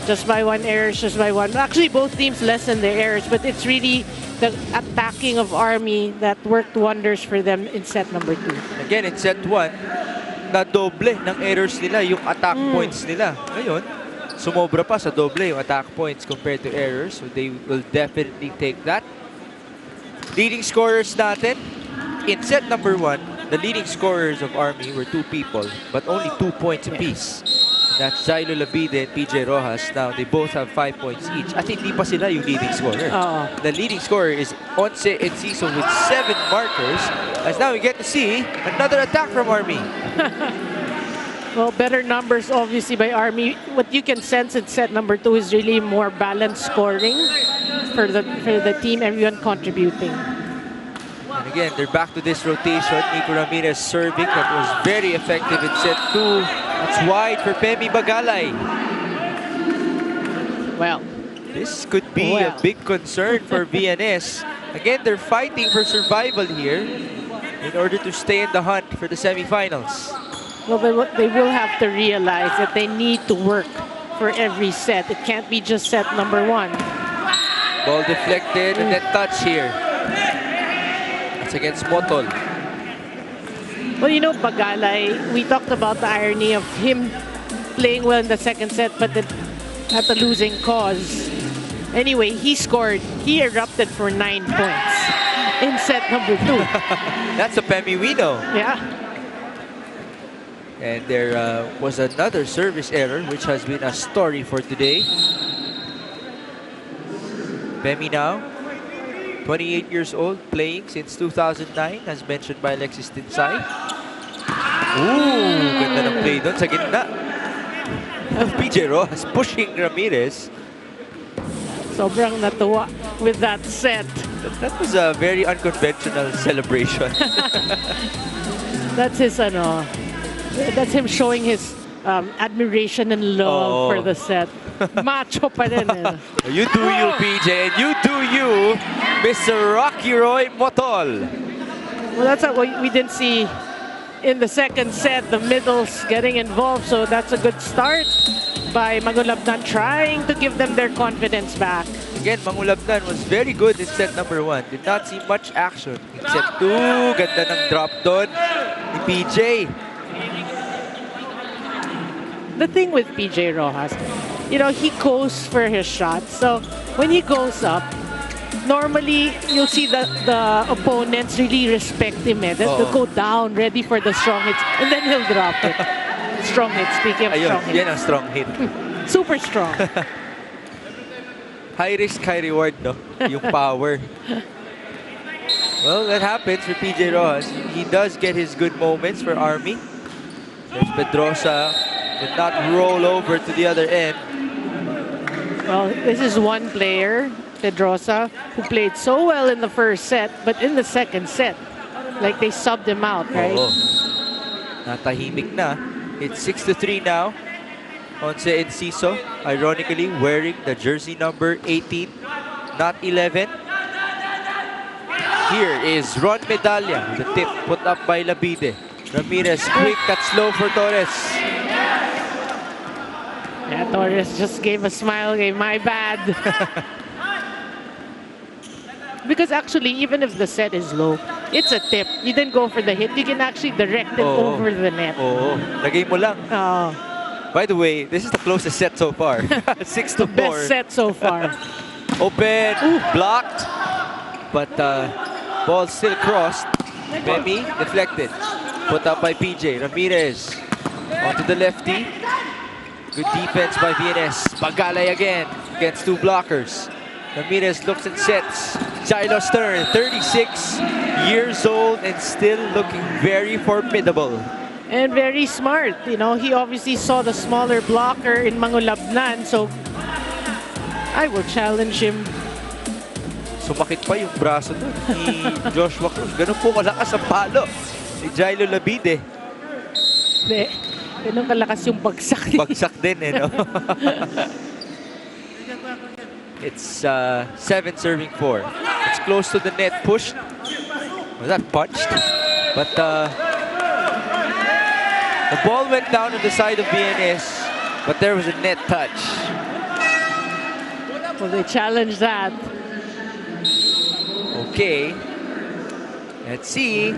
just by 1, errors just by 1. Actually, both teams lessened their errors, but it's really the attacking of Army that worked wonders for them in set number 2. Again, in set 1, na doble ng errors nila yung attack points nila. Ngayon, sumobra pa sa doble yung attack points compared to errors. So they will definitely take that. Leading scorers natin. In set number 1, the leading scorers of Army were 2 people, but only 2 points apiece. That's Jailo Labide and PJ Rojas. Now, they both have 5 points each. At hindi pa sila yung leading scorer. The leading scorer is Once Enciso with 7 markers. As now we get to see another attack from Army. Well, better numbers obviously by Army. What you can sense in set number 2 is really more balanced scoring for the team, everyone contributing. And again, they're back to this rotation. Nico Ramirez serving. That was very effective in set 2. It's wide for Pemi Bagalay. Well, this could be a big concern for VNS. Again, they're fighting for survival here in order to stay in the hunt for the semifinals. Well, they will have to realize that they need to work for every set. It can't be just set number 1. Ball deflected and then touch here. That's against Motol. Well, you know, Bagalay, we talked about the irony of him playing well in the second set, but then at the losing cause. Anyway, he erupted for 9 points in set number 2. That's a Pemi we know. Yeah. And there was another service error, which has been a story for today. Pemi now, 28 years old, playing since 2009, as mentioned by Alexis Tinsay. Ooh, ganda ng play doon sa gitna. PJ Rojas pushing Ramirez. Sobrang natuwa with that set. That was a very unconventional celebration. That's his, that's him showing his admiration and love for the set. Macho pa rin. You do you, PJ, and you do you, Mr. Rocky Roy Motol. Well, that's what we didn't see in the second set, the middles getting involved, so that's a good start by Mangulabnan trying to give them their confidence back. Again, Mangulabnan was very good in set number 1. Did not see much action. In set 2, ganda ng drop doon ni PJ. The thing with PJ Rojas, you know, he goes for his shots. So when he goes up, normally you'll see the opponents really respect him. They'll go down, ready for the strong hits, and then he'll drop it. Strong hit, speaking of strong hit. Yan ang strong hit. Super strong. High risk, high reward, no? Yung power. Well, that happens for PJ Rojas. He does get his good moments for Army. There's Pedrosa. Did not roll over to the other end. Well, this is one player, Pedrosa, who played so well in the first set, but in the second set, like they subbed him out, right? Natahimik na. It's 6-3 now. Once Enciso, ironically, wearing the jersey number 18, not 11. Here is Ron Medalla, the tip put up by Labide. Ramirez, quick, that's low for Torres. Yeah, Torres just gave a smile, my bad. Because actually, even if the set is low, it's a tip. You didn't go for the hit. You can actually direct it over the net. Lagay mo lang. By the way, this is the closest set so far. 6-4. Best set so far. Open, blocked, but ball still crossed. Pemi deflected. Put up by PJ. Ramirez onto the lefty. Good defense by VNS. Bagalay again against 2 blockers. Ramirez looks and sets. Jailo Stern, 36 years old and still looking very formidable. And very smart. You know, he obviously saw the smaller blocker in Mangulabnan, so I will challenge him. Sumakit pa yung braso doon ni Joshua Cruz. Ganun po kalakas ang palo ni Jailo Labide. Ganun kalakas yung bagsak. Bagsak din, no? It's 7 serving 4. It's close to the net, pushed. Was that punched? But the ball went down on the side of VNS, but there was a net touch. Well, they challenged that. Okay. Let's see.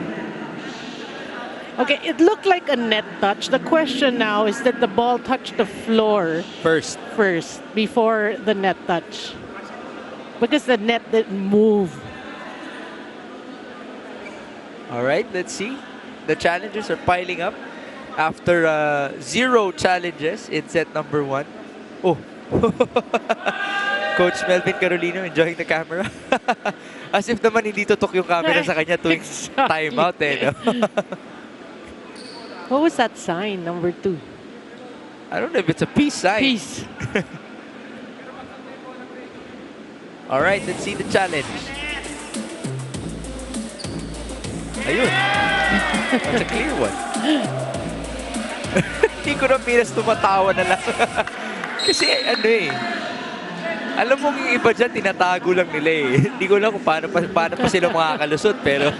Okay, it looked like a net touch. The question now is that the ball touched the floor First. before the net touch. Because the net didn't move. All right, let's see. The challenges are piling up after 0 challenges in set number 1. Oh. Coach Melvin Carolino enjoying the camera. As if naman hindi tutok yung camera sa kanya tuwing timeout eh. No? What was that sign, number 2? I don't know if it's a peace sign. Peace. All right, let's see the challenge. Ayun. That's a clear one. Nico Ramirez tumatawa na lang. Kasi ano eh. Alam mo yung iba dyan, tinatago lang nila eh. Hindi ko lang kung paano pa sila makakalusot. Pero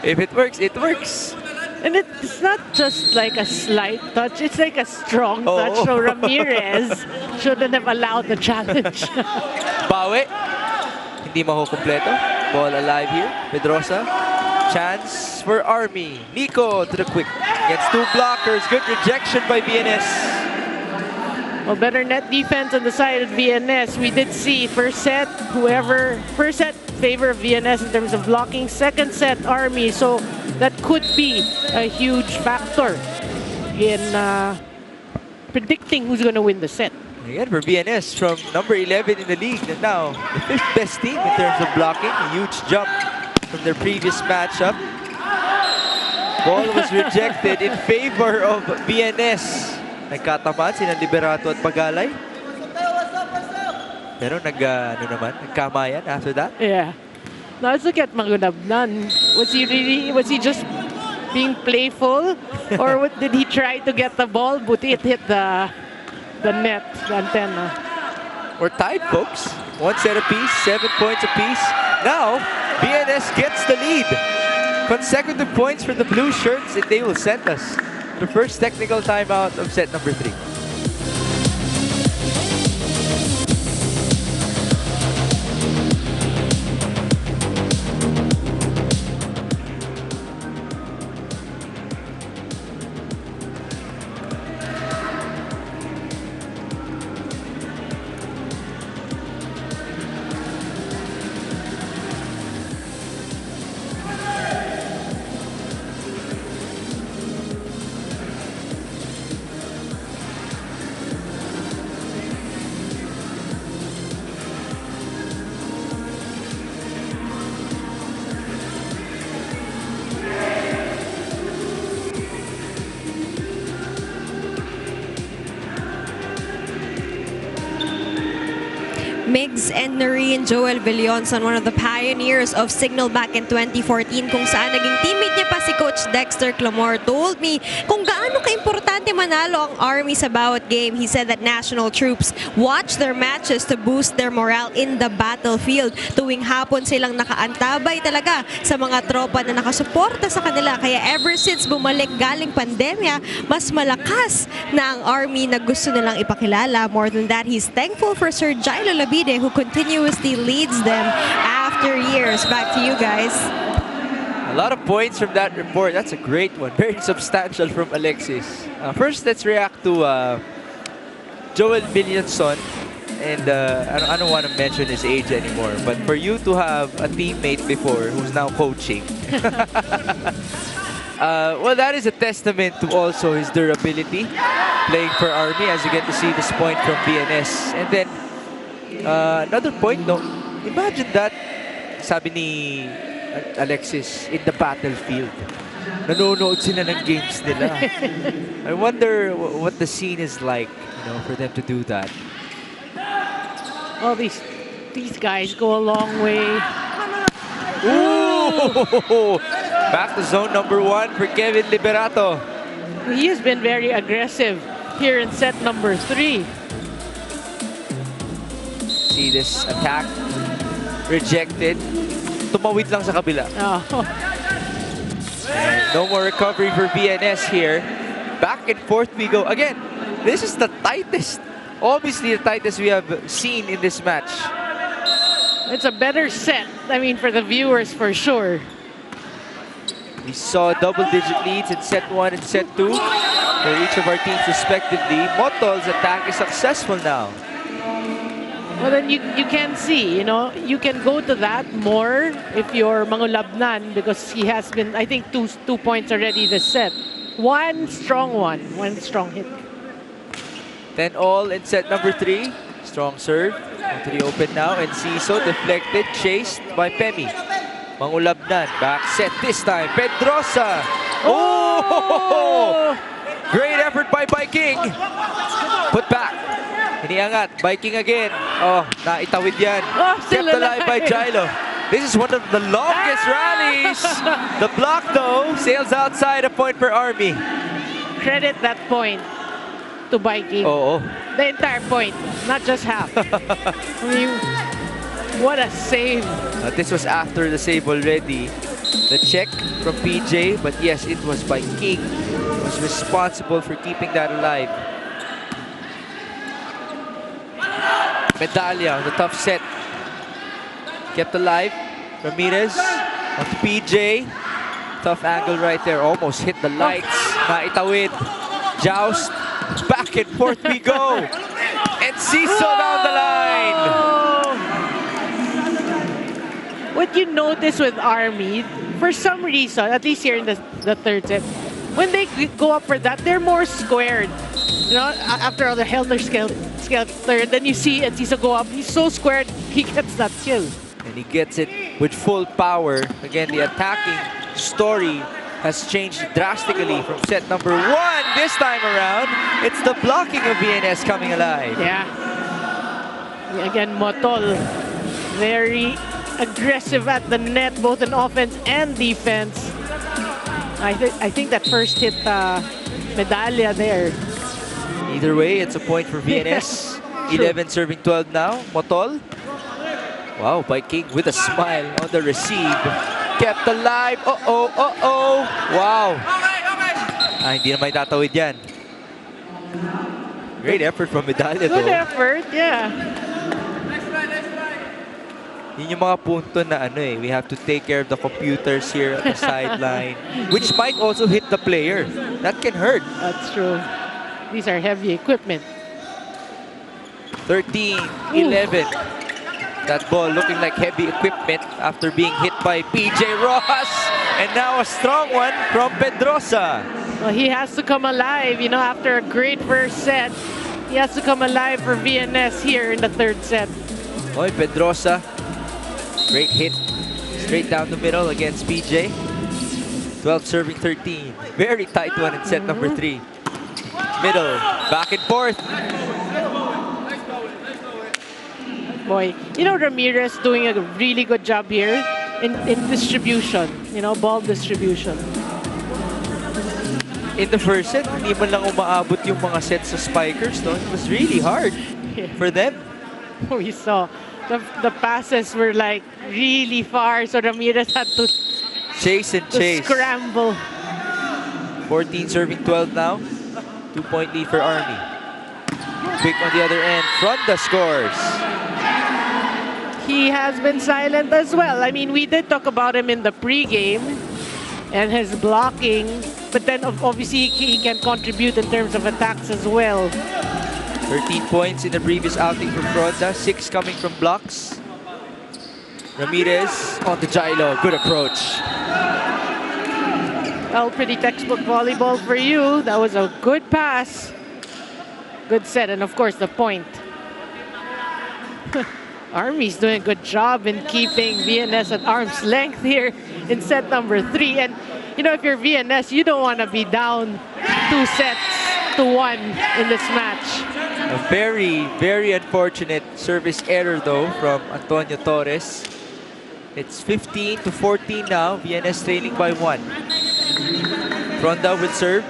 if it works, it works. And it's not just like a slight touch, it's like a strong touch. So Ramirez shouldn't have allowed the challenge. Bawi. Hindi makukumpleto. Ball alive here. Pedrosa. Chance for Army. Nico to the quick. Gets 2 blockers. Good rejection by VNS. Well, better net defense on the side of VNS. We did see first set favor of VNS in terms of blocking. Second set, Army. So that could be a huge factor in predicting who's going to win the set. Again, for VNS from number 11 in the league and now the 5th best team in terms of blocking. A huge jump from their previous matchup. Ball was rejected in favor of VNS. Nagkatamaan sina Liberato at Pagalay. Pero nagkamayan after that. Yeah. Now let's look at Magunabnan. Was he just being playful? Or did he try to get the ball? Buti it hit the net, the antenna. We're tied, folks. 1 set apiece, 7 points apiece. Now, VNS gets the lead. Consecutive points for the blue shirts, and they will send us the first technical timeout of set number 3. Migs and Noreen Joel Villonson, one of the pioneers of Signal back in 2014, kung saan naging teammate niya pa si Coach Dexter Clamor, told me kung gaano ka-importante manalo ang Army sa bawat game. He said that national troops watch their matches to boost their morale in the battlefield. Tuwing hapon silang nakaantabay talaga sa mga tropa na nakasuporta sa kanila. Kaya ever since bumalik galing pandemya, mas malakas na ang Army na gusto nilang ipakilala. More than that, he's thankful for Sir Jailo Labide, who continuously leads them after years. Back to you guys. A lot of points from that report. That's a great one. Very substantial from Alexis. First, let's react to Joel Villonson. And I don't want to mention his age anymore. But for you to have a teammate before who's now coaching. Well, that is a testament to also his durability playing for Army, as you get to see this point from VNS. And then, another point, no? Imagine that, sabi ni Alexis, in the battlefield. Nanonood sila ng games nila. I wonder what the scene is like, for them to do that. Well, these guys go a long way. Ooh! Back to zone number 1 for Kevin Liberato. He has been very aggressive here in set number 3. See this attack rejected. Tumawid lang sa kabila. Oh. No more recovery for VNS here. Back and forth we go. Again, this is the tightest, obviously the tightest we have seen in this match. It's a better set, I mean, for the viewers for sure. We saw double-digit leads in set 1 and set 2 for each of our teams respectively. Motol's attack is successful now. Well, then you can see, you know, you can go to that more if you're Mangulabnan because he has been, I think, two points already this set. One strong hit. 10 all in set number 3. Strong serve. Into the open now. And Ciso deflected, chased by Pemi. Mangulabnan, back set this time. Pedrosa. Oh! Great effort by Viking. Put back. Iniangat. Viking again. Oh, naitawid yan. Kept alive by Jilo. This is one of the longest rallies. The block, though, sails outside. A point for Army. Credit that point to Viking. Oh. The entire point, not just half. I mean, what a save. This was after the save already. The check from PJ, but yes, it was by King who was responsible for keeping that alive. Medalla, the tough set. Kept alive. Ramirez on to PJ. Tough angle right there. Almost hit the lights. Naitawid. Joust. Back and forth we go. And Ciso down the line. What you notice with Army, for some reason, at least here in the third set, when they go up for that, they're more squared. You know, after all the helter-skelter, then you see Ciso go up. He's so squared, he gets that kill. And he gets it with full power. Again, the attacking story has changed drastically from set number 1 this time around. It's the blocking of VNS coming alive. Yeah. Again, Motol, very aggressive at the net, both in offense and defense. I think that first hit Medalla there. Either way, it's a point for VNS. 11 serving 12 now. Motol. Wow, Viking with a smile on the receive. Kept alive. Uh-oh. Wow. Hindi na may tatawid yan. Great effort from Medalla though. Good effort, yeah. Yun yung mga punto na we have to take care of the computers here at the sideline, which might also hit the player. That can hurt. That's true. These are heavy equipment. 13-11. That ball looking like heavy equipment after being hit by PJ Rojas. And now a strong one from Pedrosa. Well, he has to come alive, you know, after a great first set. He has to come alive for VNS here in the third set. Oy, Pedrosa. Great hit. Straight down the middle against PJ. 12 serving 13. Very tight one in set number 3. Middle. Back and forth. Boy, you know, Ramirez doing a really good job here in distribution, you know, ball distribution. In the first set, hindi man lang umaabot yung mga sets sa spikers, no? It was really hard for them. We saw the passes were like really far, so Ramirez had to chase. Scramble. 14 serving 12 now. 2-point lead for Army. Quick on the other end. Fronda scores. He has been silent as well. I mean, we did talk about him in the pregame and his blocking, but then obviously he can contribute in terms of attacks as well. 13 points in the previous outing for Fronda, 6 coming from blocks. Ramirez on the Jilo, good approach. Well, pretty textbook volleyball for you. That was a good pass. Good set, and of course the point. Army's doing a good job in keeping VNS at arm's length here in set number 3. And, you know, if you're VNS, you don't want to be down 2-1 in this match. A very, very unfortunate service error, though, from Antonio Torres. It's 15-14 now. VNS trailing by 1. Fronda will serve.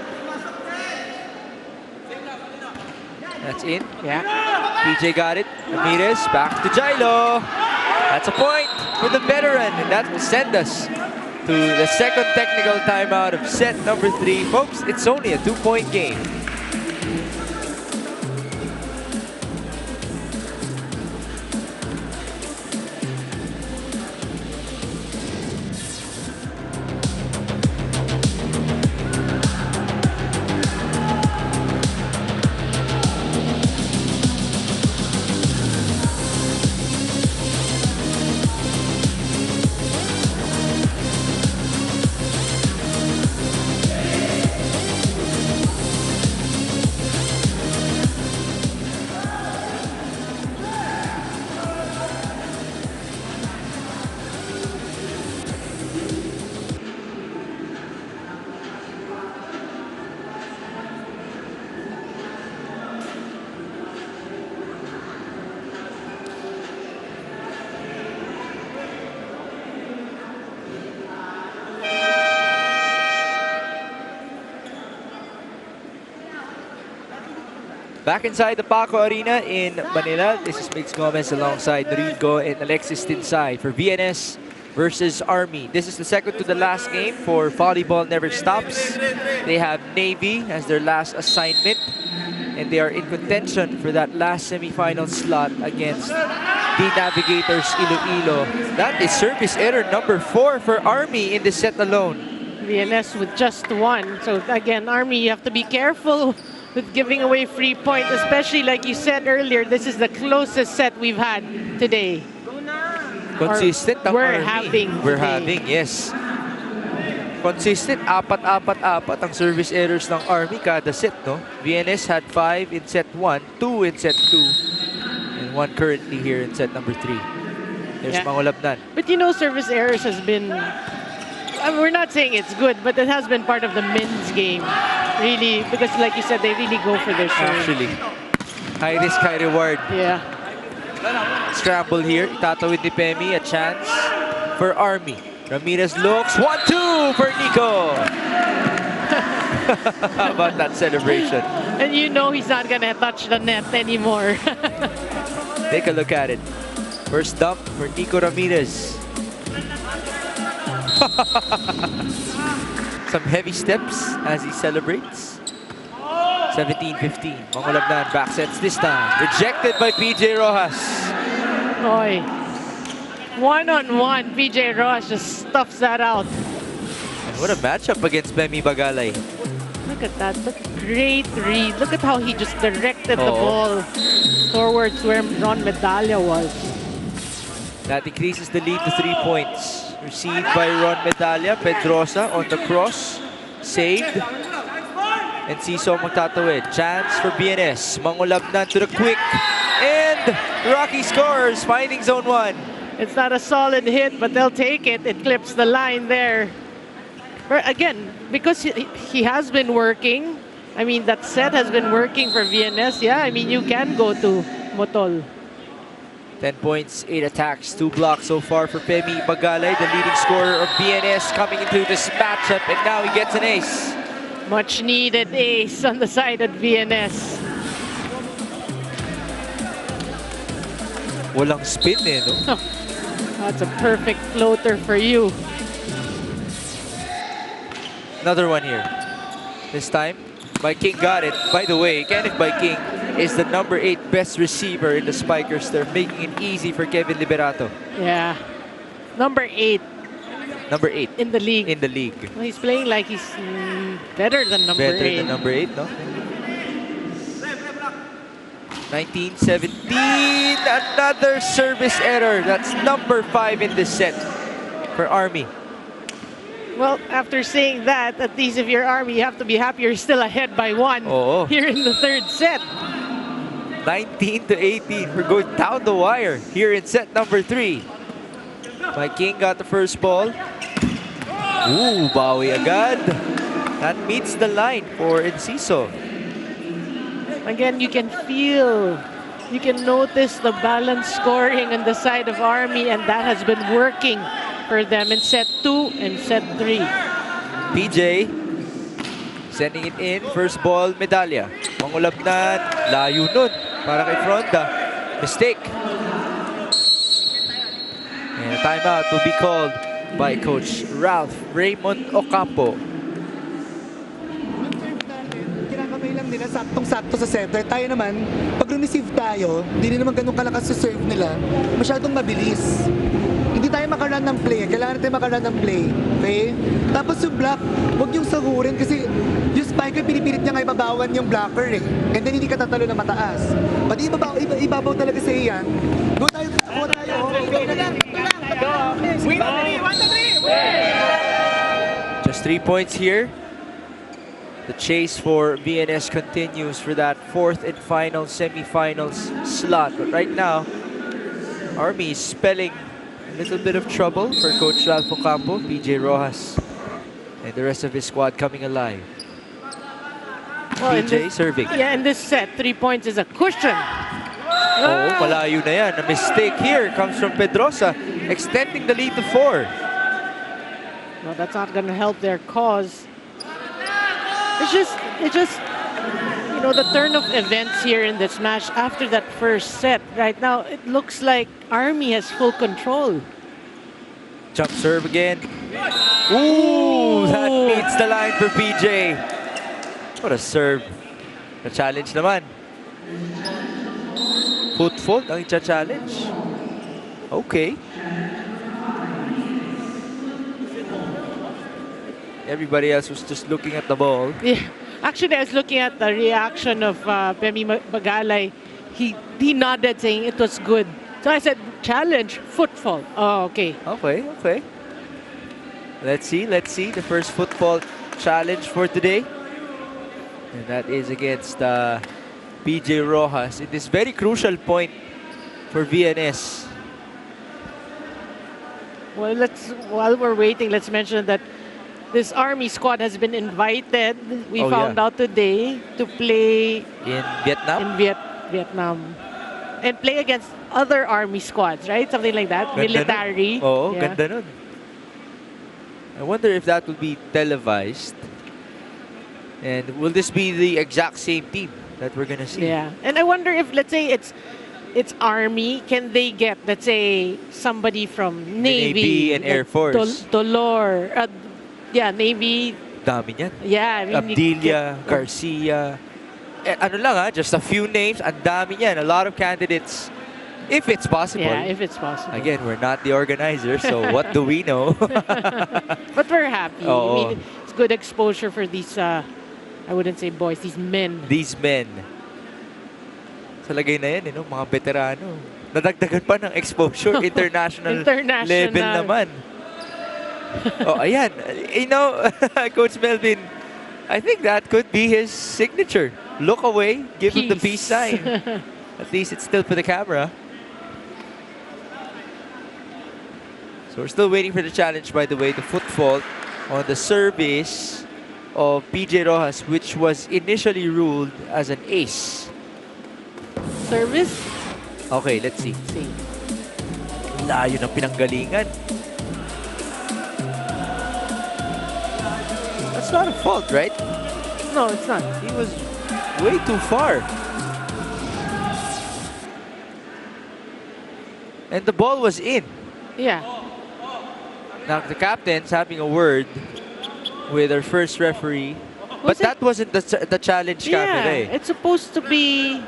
That's in. Yeah. PJ got it. Ramirez back to Jilo. That's a point for the veteran. And that will send us to the second technical timeout of set number 3. Folks, it's only a 2-point game. Back inside the Paco Arena in Manila, this is Mix Gomez alongside Rigo and Alexis Tinsay for VNS versus Army. This is the second to the last game for Volleyball Never Stops. They have Navy as their last assignment, and they are in contention for that last semifinal slot against the Navigators Iloilo. That is service error number 4 for Army in this set alone. VNS with just 1. So again, Army, you have to be careful with giving away free points, especially like you said earlier, this is the closest set we've had today. Consistent ang we're Army. We're having, yes. Consistent, 4-4-4 ang service errors ng Army kada set, no? VNS had 5 in set 1, 2 in set 2, and 1 currently here in set number 3. There's Mangulabnan. But you know, service errors has been, we're not saying it's good, but it has been part of the men's game. Really, because like you said, they really go for their serve. Actually, high risk, high reward. Yeah. Scramble here. Itatawid ni Pemi. A chance for Army. Ramirez looks. 1-2 for Nico. How about that celebration? And you know he's not going to touch the net anymore. Take a look at it. First dump for Nico Ramirez. Some heavy steps as he celebrates. 17-15. Mangulabnan back sets this time. Rejected by PJ Rojas. Oy. One-on-one, PJ Rojas just stuffs that out. And what a matchup against Bemi Bagalay. Look at that. Look, great read. Look at how he just directed the ball towards where Ron Medalla was. That increases the lead to 3 points. Received by Ron Medalla. Pedrosa on the cross. Saved. And Ciso magtatawid. Chance for BNS. Mangulabnan to the quick. And Rocky scores, finding zone 1. It's not a solid hit, but they'll take it. It clips the line there. But again, because he has been working, I mean, that set has been working for VNS. Yeah, I mean, you can go to Motol. 10 points, 8 attacks, 2 blocks so far for Pemi Bagalay, the leading scorer of BNS, coming into this matchup, and now he gets an ace. Much needed ace on the side of VNS. Walang spin eh, no? That's a perfect floater for you. Another one here. This time, By King got it. By the way, Kenneth By King is the number 8 best receiver in the Spikers. They're making it easy for Kevin Liberato. Yeah. Number 8. Number 8. In the league. In the league. Well, he's playing like he's better than number 8. Better than number 8, no? 19-17. Another service error. That's number 5 in this set for Army. Well, after saying that, at least if you're Army, you have to be happy you're still ahead by 1 here in the third set. 19-18. We're going down the wire here in set number 3. By King got the first ball. Ooh, bawi agad. That meets the line for Enciso. Again, you can feel, you can notice the balanced scoring on the side of Army, and that has been working for them in set 2 and set 3. PJ sending it in. First ball, Medalla. Mangulabnan. Layo nun. Para kay Fronda. Mistake. And a timeout will be called by Coach Ralph Raymond Ocampo. Kinakamay lang nila, saktong-sakto sa center. Tayo naman, pag receive tayo, hindi naman ganun kalakas sa serve nila. Masyadong mabilis. Hindi tayo makarun ng play. Kailangan natin makarun ng play. Okay? Tapos yung block, huwag yung sahurin kasi yung spiker, pinipilit niya nga ibabawan yung blocker eh. And then hindi ka tatalo na mataas. Pati ibabaw talaga sa iyan. Go tayo, go tayo. Just 3 points here. The chase for VNS continues for that 4th and final semifinals slot. But right now, Army is spelling a little bit of trouble for Coach Ralph Ocampo, PJ Rojas, and the rest of his squad coming alive. Well, PJ serving. Yeah, in this set, 3 points is a cushion. Oh, malayo na yan. A mistake here comes from Pedrosa, extending the lead to 4. No, that's not going to help their cause. It's just, you You know, the turn of events here in this match after that first set, right now, it looks like Army has full control. Jump serve again. Ooh, that beats the line for PJ. What a serve. The challenge naman. Foot fault ang challenge. Okay. Everybody else was just looking at the ball. Yeah. Actually, I was looking at the reaction of Femi Bagalay. He nodded saying it was good. So I said, challenge, footfall. Oh, okay. Okay, okay. Let's see the first football challenge for today. And that is against PJ Rojas. It is very crucial point for VNS. Well, while we're waiting, let's mention that this Army squad has been invited. We found out today to play in Vietnam. Vietnam. And play against other Army squads, right? Something like that. Ganda Military. Nun. Oo, ganda nun. I wonder if that will be televised. And will this be the exact same team that we're gonna see? Yeah. And I wonder if, let's say, it's Army, can they get, let's say, somebody from Navy and Air Force? Dolor. Navy. Dami niyan. Yeah, I mean, Abdilia, Garcia. Ano lang just a few names. Ang dami niyan. A lot of candidates, if it's possible. Yeah, if it's possible. Again, we're not the organizer, so what do we know? But we're happy. Oh. I mean, it's good exposure for these, I wouldn't say boys, these men. These men. Sa lagay na yan, mga veterano. Nadagdagan pa ng exposure, international level naman. Oh, ayan. You know, Coach Melvin, I think that could be his signature. Look away, give him the peace sign. At least it's still for the camera. So we're still waiting for the challenge, by the way. The foot fault on the service of PJ Rojas, which was initially ruled as an ace. Service? Okay, let's see. Layo ng pinanggalingan. That's not a fault, right? No, it's not. He was way too far. And the ball was in. Yeah. Now the captain's having a word with our first referee. But that wasn't the challenge camera. Yeah, it's supposed to be...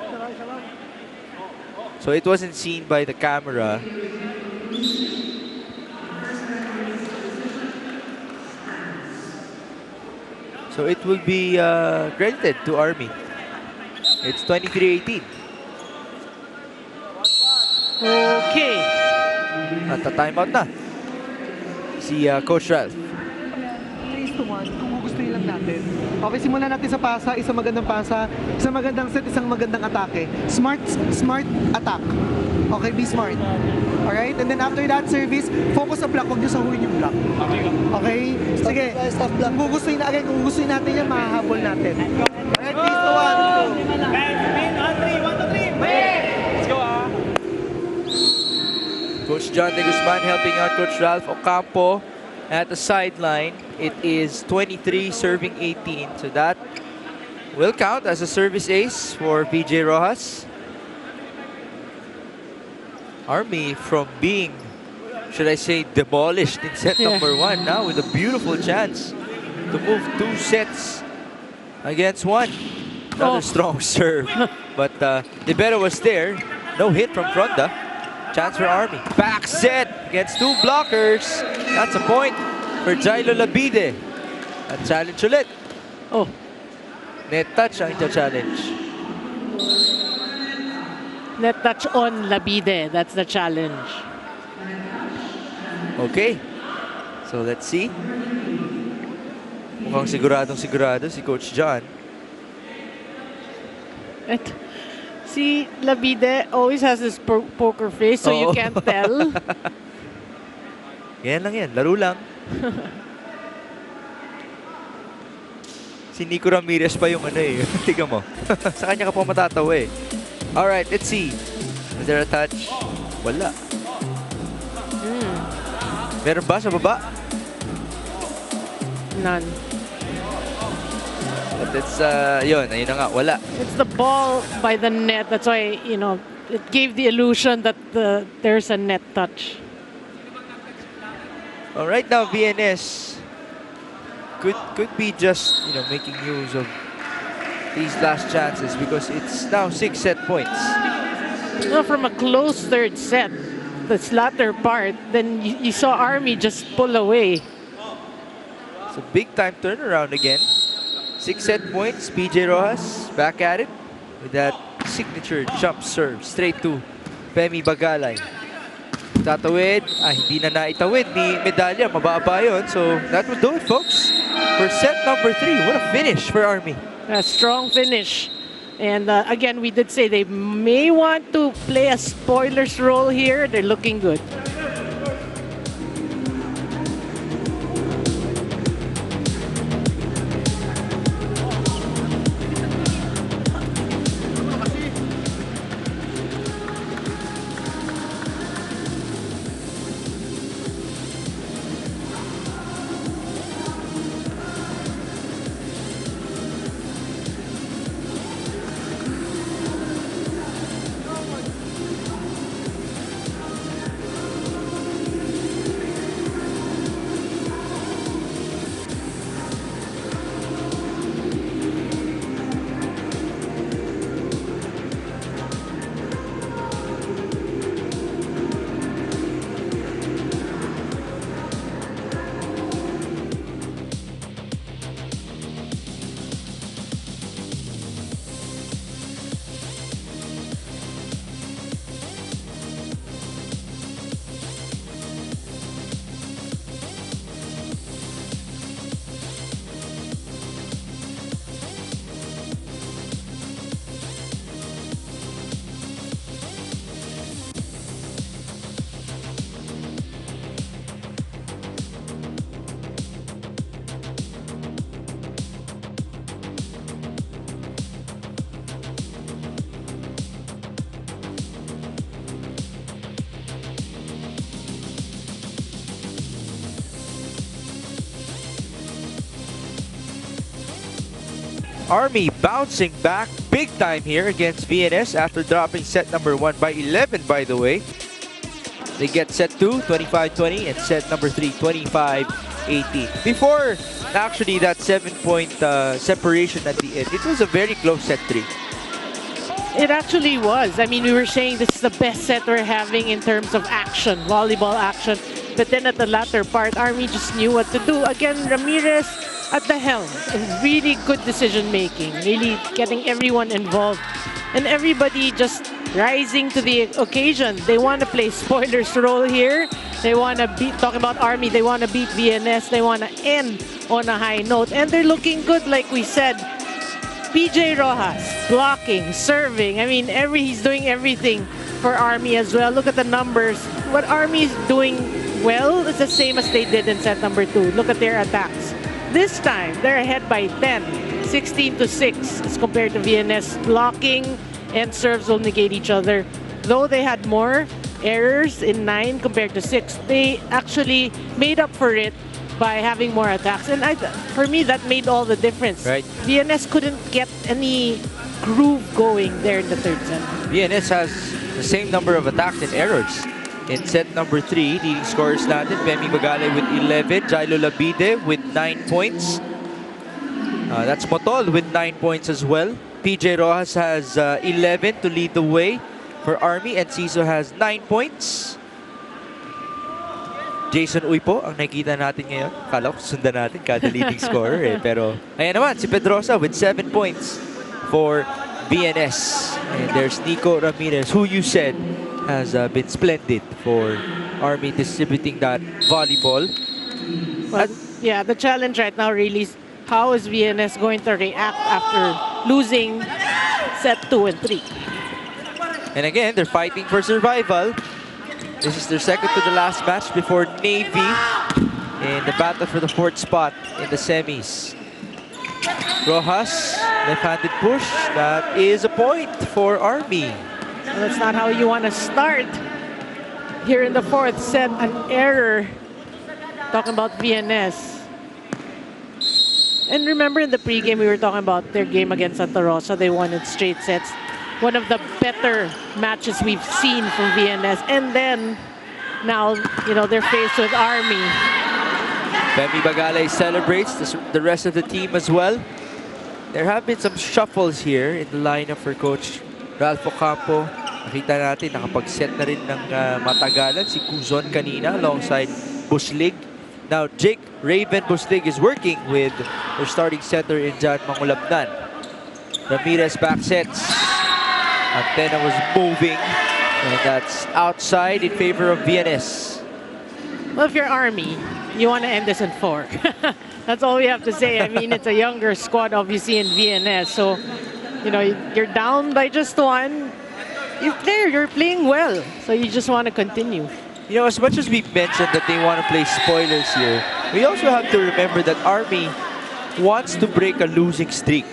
So it wasn't seen by the camera. So it will be credited to Army. It's 23-18. Okay. At the timeout na. Si Coach Ralph. 3-1, kung gugustuhin lang natin. Okay, simulan natin sa pasa, isang magandang pasa, isang magandang set, isang magandang atake. Smart attack. Okay, be smart. Alright, and then after that service, focus sa block, huwag nyo sahurin yung block. Okay? Sige, kung gugustuhin natin yan, mahahabol natin. Alright, 3-1. Let's go, Coach John De Guzman helping out Coach Ralph Ocampo at the sideline. It is 23 serving 18. So that will count as a service ace for PJ Rojas. Army from being, should I say, demolished in set number 1 now with a beautiful chance to move 2 sets against 1. Another strong serve. But Libero was there. No hit from Fronda. Chance for Army. Back set against 2 blockers. That's a point for Jailo Labide. A challenge ulit. Oh. Net touch ang challenge. Net touch on Labide. That's the challenge. Okay. So let's see. Mukhang siguradong sigurado si Coach John. See, Labide always has this poker face, so you can't tell. Yan lang yan. Laro lang. Si Nico Ramirez pa yung Tingnan mo. Sa kanya ka po matatawa eh. Alright, let's see. Is there a touch? Wala. Meron ba sa baba? None. But it's, ayun na nga, wala. It's the ball by the net. That's why, you know, it gave the illusion that there's a net touch. Well, right now, VNS could be just, you know, making use of these last chances because it's now 6 set points. You know, from a close third set, this latter part, then you saw Army just pull away. It's a big time turnaround again. 6 set points. PJ Rojas back at it with that signature jump serve straight to Femi Bagalay. Tatawid. Hindi na naitawid ni Medalya. Mababa yun. So that will do it, folks, for set number 3. What a finish for Army. A strong finish. And again, we did say they may want to play a spoilers role here. They're looking good. Army bouncing back big time here against VNS after dropping set number 1 by 11, by the way. They get set 2, 25-20, and set number 3, 25-18. Before actually that 7-point separation at the end, it was a very close set 3. It actually was. I mean, we were saying this is the best set we're having in terms of action, volleyball action. But then at the latter part, Army just knew what to do. Again, Ramirez at the helm. Really good decision making. Really getting everyone involved. And everybody just rising to the occasion. They want to play spoilers role here. They want to beat, talking about Army, they want to beat VNS. They want to end on a high note. And they're looking good, like we said. PJ Rojas, blocking, serving. I mean, he's doing everything for Army as well. Look at the numbers. What Army is doing well is the same as they did in set number 2. Look at their attacks. This time, they're ahead by 10, 16-6 as compared to VNS. Blocking and serves will negate each other. Though they had more errors in 9 compared to 6, they actually made up for it by having more attacks. And for me, that made all the difference. Right. VNS couldn't get any groove going there in the third set. VNS has the same number of attacks and errors. In set number 3, leading scorers natin, Femi Bagalay with 11, Jailo Labide with 9 points. That's Motol with 9 points as well. PJ Rojas has 11 to lead the way for Army, and Ciso has 9 points. Jason Uy po ang nakikita natin ngayon. Kala ko sundan natin kada leading scorer eh. Pero ayan naman si Pedrosa with 7 points for VNS. And there's Nico Ramirez, who you said has been splendid for Army distributing that volleyball. Well, yeah, the challenge right now really is how is VNS going to react after losing set 2 and 3. And again, they're fighting for survival. This is their second to the last match before Navy in the battle for the 4th spot in the semis. Rojas, left-handed push. That is a point for Army. Well, that's not how you want to start. Here in the 4th set, an error. Talking about VNS. And remember in the pregame, we were talking about their game against Santa Rosa. They won in straight sets. One of the better matches we've seen from VNS. And then, now, you know, they're faced with Army. Femi Bagale celebrates the rest of the team as well. There have been some shuffles here in the lineup for Coach Ralph Ocampo. Nakita natin, nakapag-set na rin ng matagalan si Cuzon kanina alongside Buslig. Now, Jake Raven Buslig is working with their starting center in Jan Mangulabnan. Ramirez back sets. Antenna was moving, and that's outside in favor of VNS. Well, if you're Army, you want to end this in 4. That's all we have to say. I mean, it's a younger squad, obviously, in VNS. So, you know, you're down by just 1. You're playing well. So you just want to continue. You know, as much as we've mentioned that they want to play spoilers here, we also have to remember that Army wants to break a losing streak.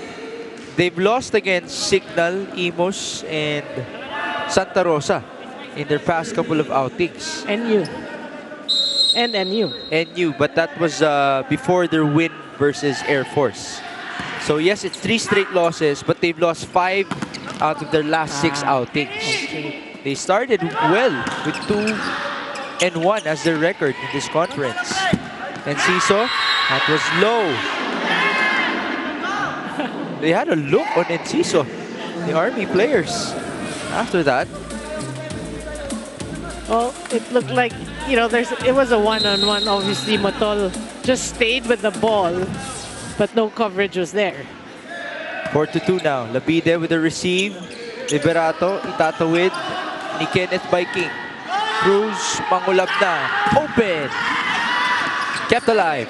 They've lost against Signal, Imos, and Santa Rosa in their past couple of outings. NU. And NU. NU, but that was before their win versus Air Force. So yes, it's 3 straight losses, but they've lost 5 out of their last 6 outings. Okay. They started well with 2-1 as their record in this conference. And Enciso, that was low. They had a look on Enciso, the Army players. After that, well, it looked like, you know, it was a one-on-one. Obviously, Motol just stayed with the ball, but no coverage was there. 4-2 now. Labide with the receive. Liberato, itatawid ni Kenneth Viking. Cruz, Mangulabna, open. Kept alive.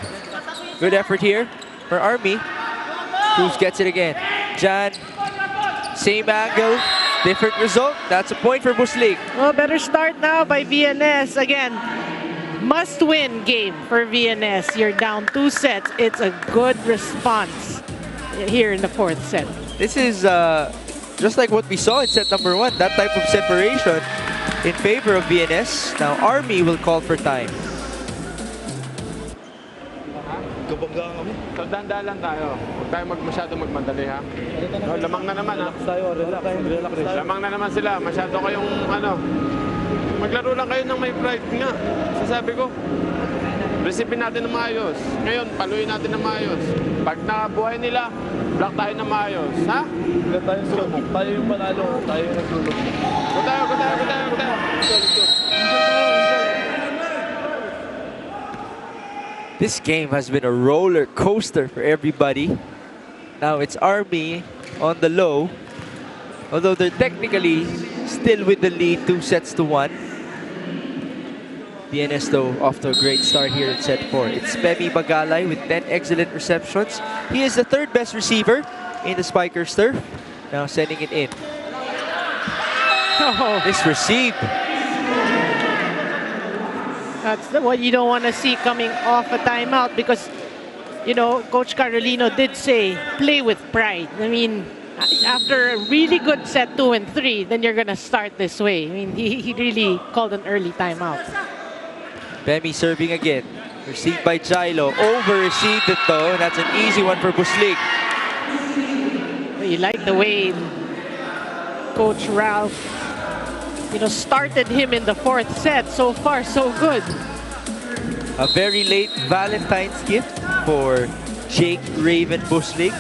Good effort here for Army. Cruz gets it again. Jan, same angle, different result. That's a point for Buslig. Well, better start now by VNS. Again, must-win game for VNS. You're down 2 sets. It's a good response here in the 4th set. This is just like what we saw in set number 1. That type of separation in favor of VNS. Now Army will call for time. So, dahan-dahan lang tayo. Huwag tayo masyado magmadali, ha? No, lamang na naman, ha? Lamang na naman sila. Masyado kayong, ano, maglaro lang kayo ng may pride nga. Sasabi ko, resipin natin ng maayos. Ngayon, paluin natin ng maayos. Pag nakabuhay nila, block tayo ng maayos, ha? Hindi tayo sulok. Tayo yung panalo. Tayo yung nagsulok. Go tayo. This game has been a roller coaster for everybody. Now it's Army on the low. Although they're technically still with the lead 2-1. VNS though off to a great start here in set 4. It's Femi Bagalay with 10 excellent receptions. He is the 3rd best receiver in the Spikers turf. Now sending it in. Oh, This receive. that's what you don't want to see coming off a timeout because, you know, Coach Carolino did say, play with pride. I mean, after a really good set 2 and 3, then you're going to start this way. I mean, he really called an early timeout. Femi serving again. Received by Jailo. Over-received it though. And that's an easy one for Buslig. You like the way Coach Ralph, you know, started him in the 4th set. So far, so good. A very late Valentine's gift for Jake Raven Buslig.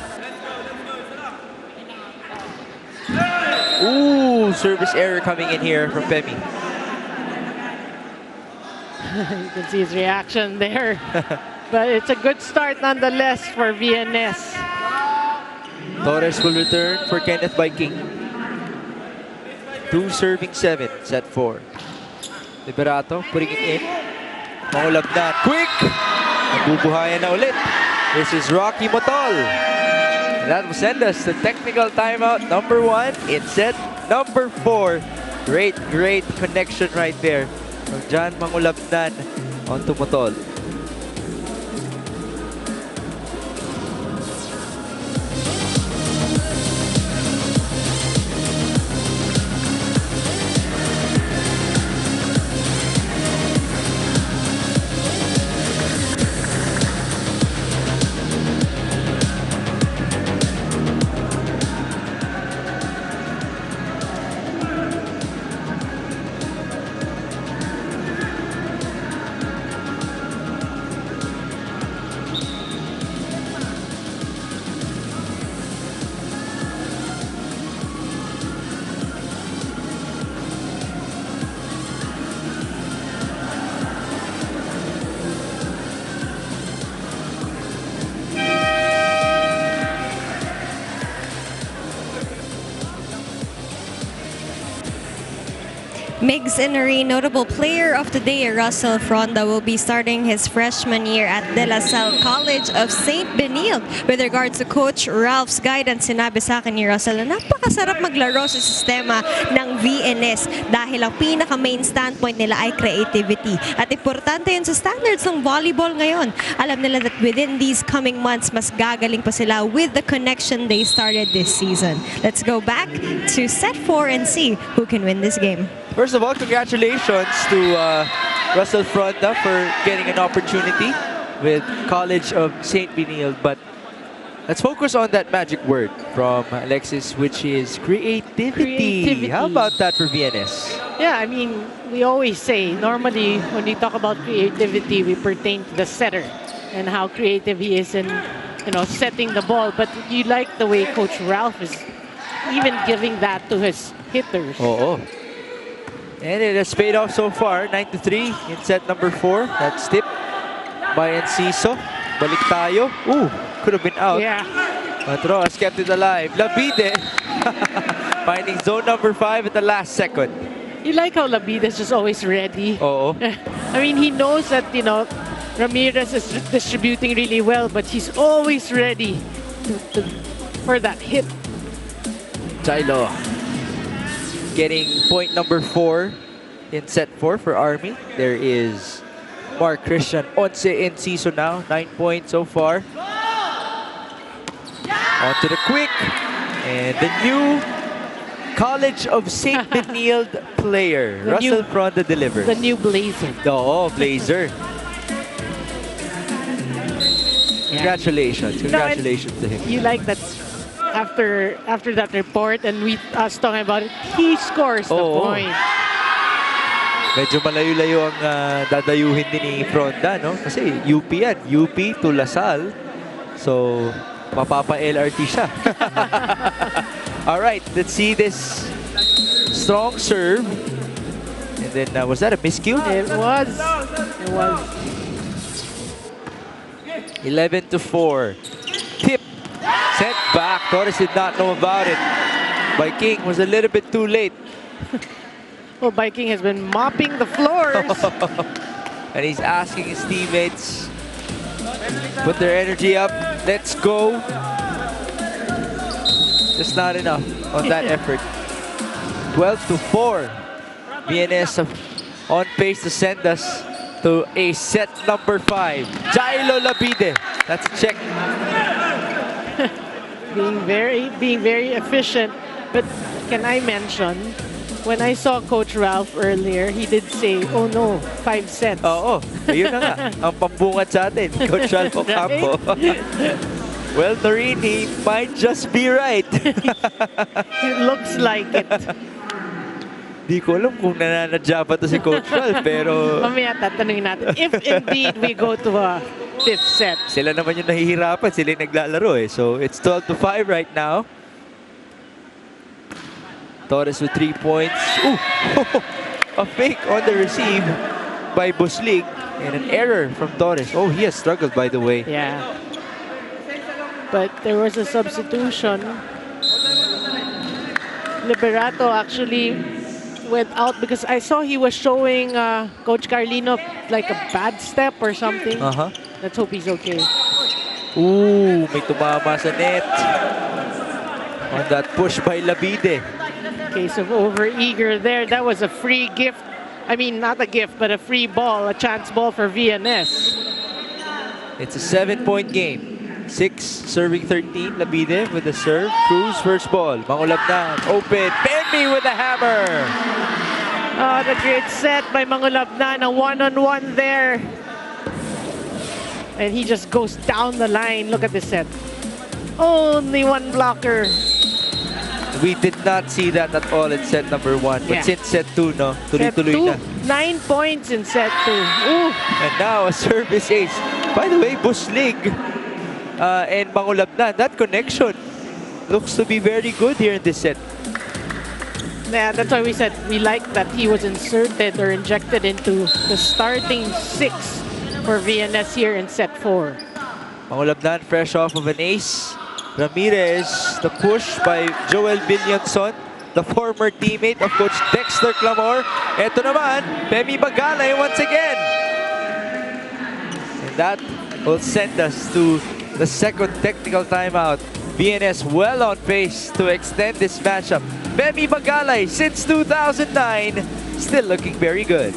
Ooh, service error coming in here from Femi. You can see his reaction there. But it's a good start nonetheless for VNS. Torres will return for Kenneth Viking. 2 serving 7, set 4. Liberato putting it in. Mangulabnan, quick! Nabubuhayan na ulit. This is Rocky Motol. That will send us to technical timeout number 1 in set number 4. Great connection right there from John Mangulabnan onto Motol. Migs Inari, notable player of the day, Russell Fronda, will be starting his freshman year at De La Salle College of St. Benilde. With regards to Coach Ralph's guidance, sinabi sa akin ni Russell na napakasarap maglaro sa sistema ng VNS dahil ang pinaka-main standpoint nila ay creativity. At importante yun sa standards ng volleyball ngayon. Alam nila that within these coming months, mas gagaling pa sila with the connection they started this season. Let's go back to set 4 and see who can win this game. First of all, congratulations to Russell Fronda for getting an opportunity with College of St. Benilde. But let's focus on that magic word from Alexis, which is creativity. How about that for VNS? Yeah, I mean, we always say, normally when we talk about creativity, we pertain to the setter and how creative he is in, you know, setting the ball. But you like the way Coach Ralph is even giving that to his hitters. Oh. And it has paid off so far. 9-3 in set number 4. That's tipped by Enciso. Balik tayo. Ooh, could have been out. Yeah. But Ross kept it alive. Labide finding zone number 5 at the last second. You like how Labide is just always ready. Oh. I mean, he knows that, you know, Ramirez is distributing really well, but he's always ready for that hit. Chilo getting point number 4 in set 4 for Army. There is Mark Christian Once Enciso now. 9 points so far. On to the quick. And the new College of St. Benilde player, Russell Fronda delivers. The new Blazer. Oh, Blazer. Congratulations. Congratulations to him. You like that after that report and us talking about it, he scores the point. Medyo malayo-layo ang dadayuhin din ni Fronda, no? Kasi UP yan. UP to LaSalle. So, mapapa-LRT siya. Alright, let's see this strong serve. And then, was that a miscue? It was. 11-4. Tip. Sent back. Torres did not know about it. Viking was a little bit too late. Well, Viking has been mopping the floors. And he's asking his teammates, put their energy up. Let's go. Just not enough on that effort. 12-4. VNS on pace to send us to a set number 5. Jailo Labide. That's a check. being very efficient. But can I mention, when I saw Coach Ralph earlier, he did say, oh no, 5 sets. Oo, ayun na nga. Ang pambungad sa atin, Coach Ralph Ocampo. Well, Noreen, he might just be right. It looks like it. Di ko alam kung nananadya pa to si Coach Ralph, pero... Mamaya tatanungin natin, if indeed we go to a 5th set. Sila naman yung nahihirapan, sila yung naglalaro eh. So, it's 12-5 right now. Torres with 3 points. Ooh! A fake on the receive by Buslig. And an error from Torres. Oh, he has struggled, by the way. Yeah. But there was a substitution. Liberato actually went out because I saw he was showing Coach Carlino like a bad step or something. Let's hope he's okay. Ooh, may tumama sa net. On that push by Labide. Case of over-eager there. That was a free gift. I mean, not a gift, but a free ball, a chance ball for VNS. It's a 7-point game. 6 serving 13. Labide with the serve. Cruz first ball. Mangulabnan. Open. Benmi with a hammer. Oh, the great set by Mangulabnan. A one-on-one there. And he just goes down the line. Look at this set. Only one blocker. We did not see that at all in set number 1. But since set 2, no? Tuloy-tuloy na. 9 points in set 2. Ooh. And now a service ace. By the way, Buslig and Mangulabnan, that connection looks to be very good here in this set. Yeah, that's why we said we like that he was inserted or injected into the starting 6 for VNS here in set 4. Mangulabnan fresh off of an ace. Ramirez, the push by Joel Villanson, the former teammate of Coach Dexter Clamor. Ito naman, Femi Bagalay once again. And that will send us to the second technical timeout. VNS well on pace to extend this matchup. Femi Bagalay since 2009, still looking very good.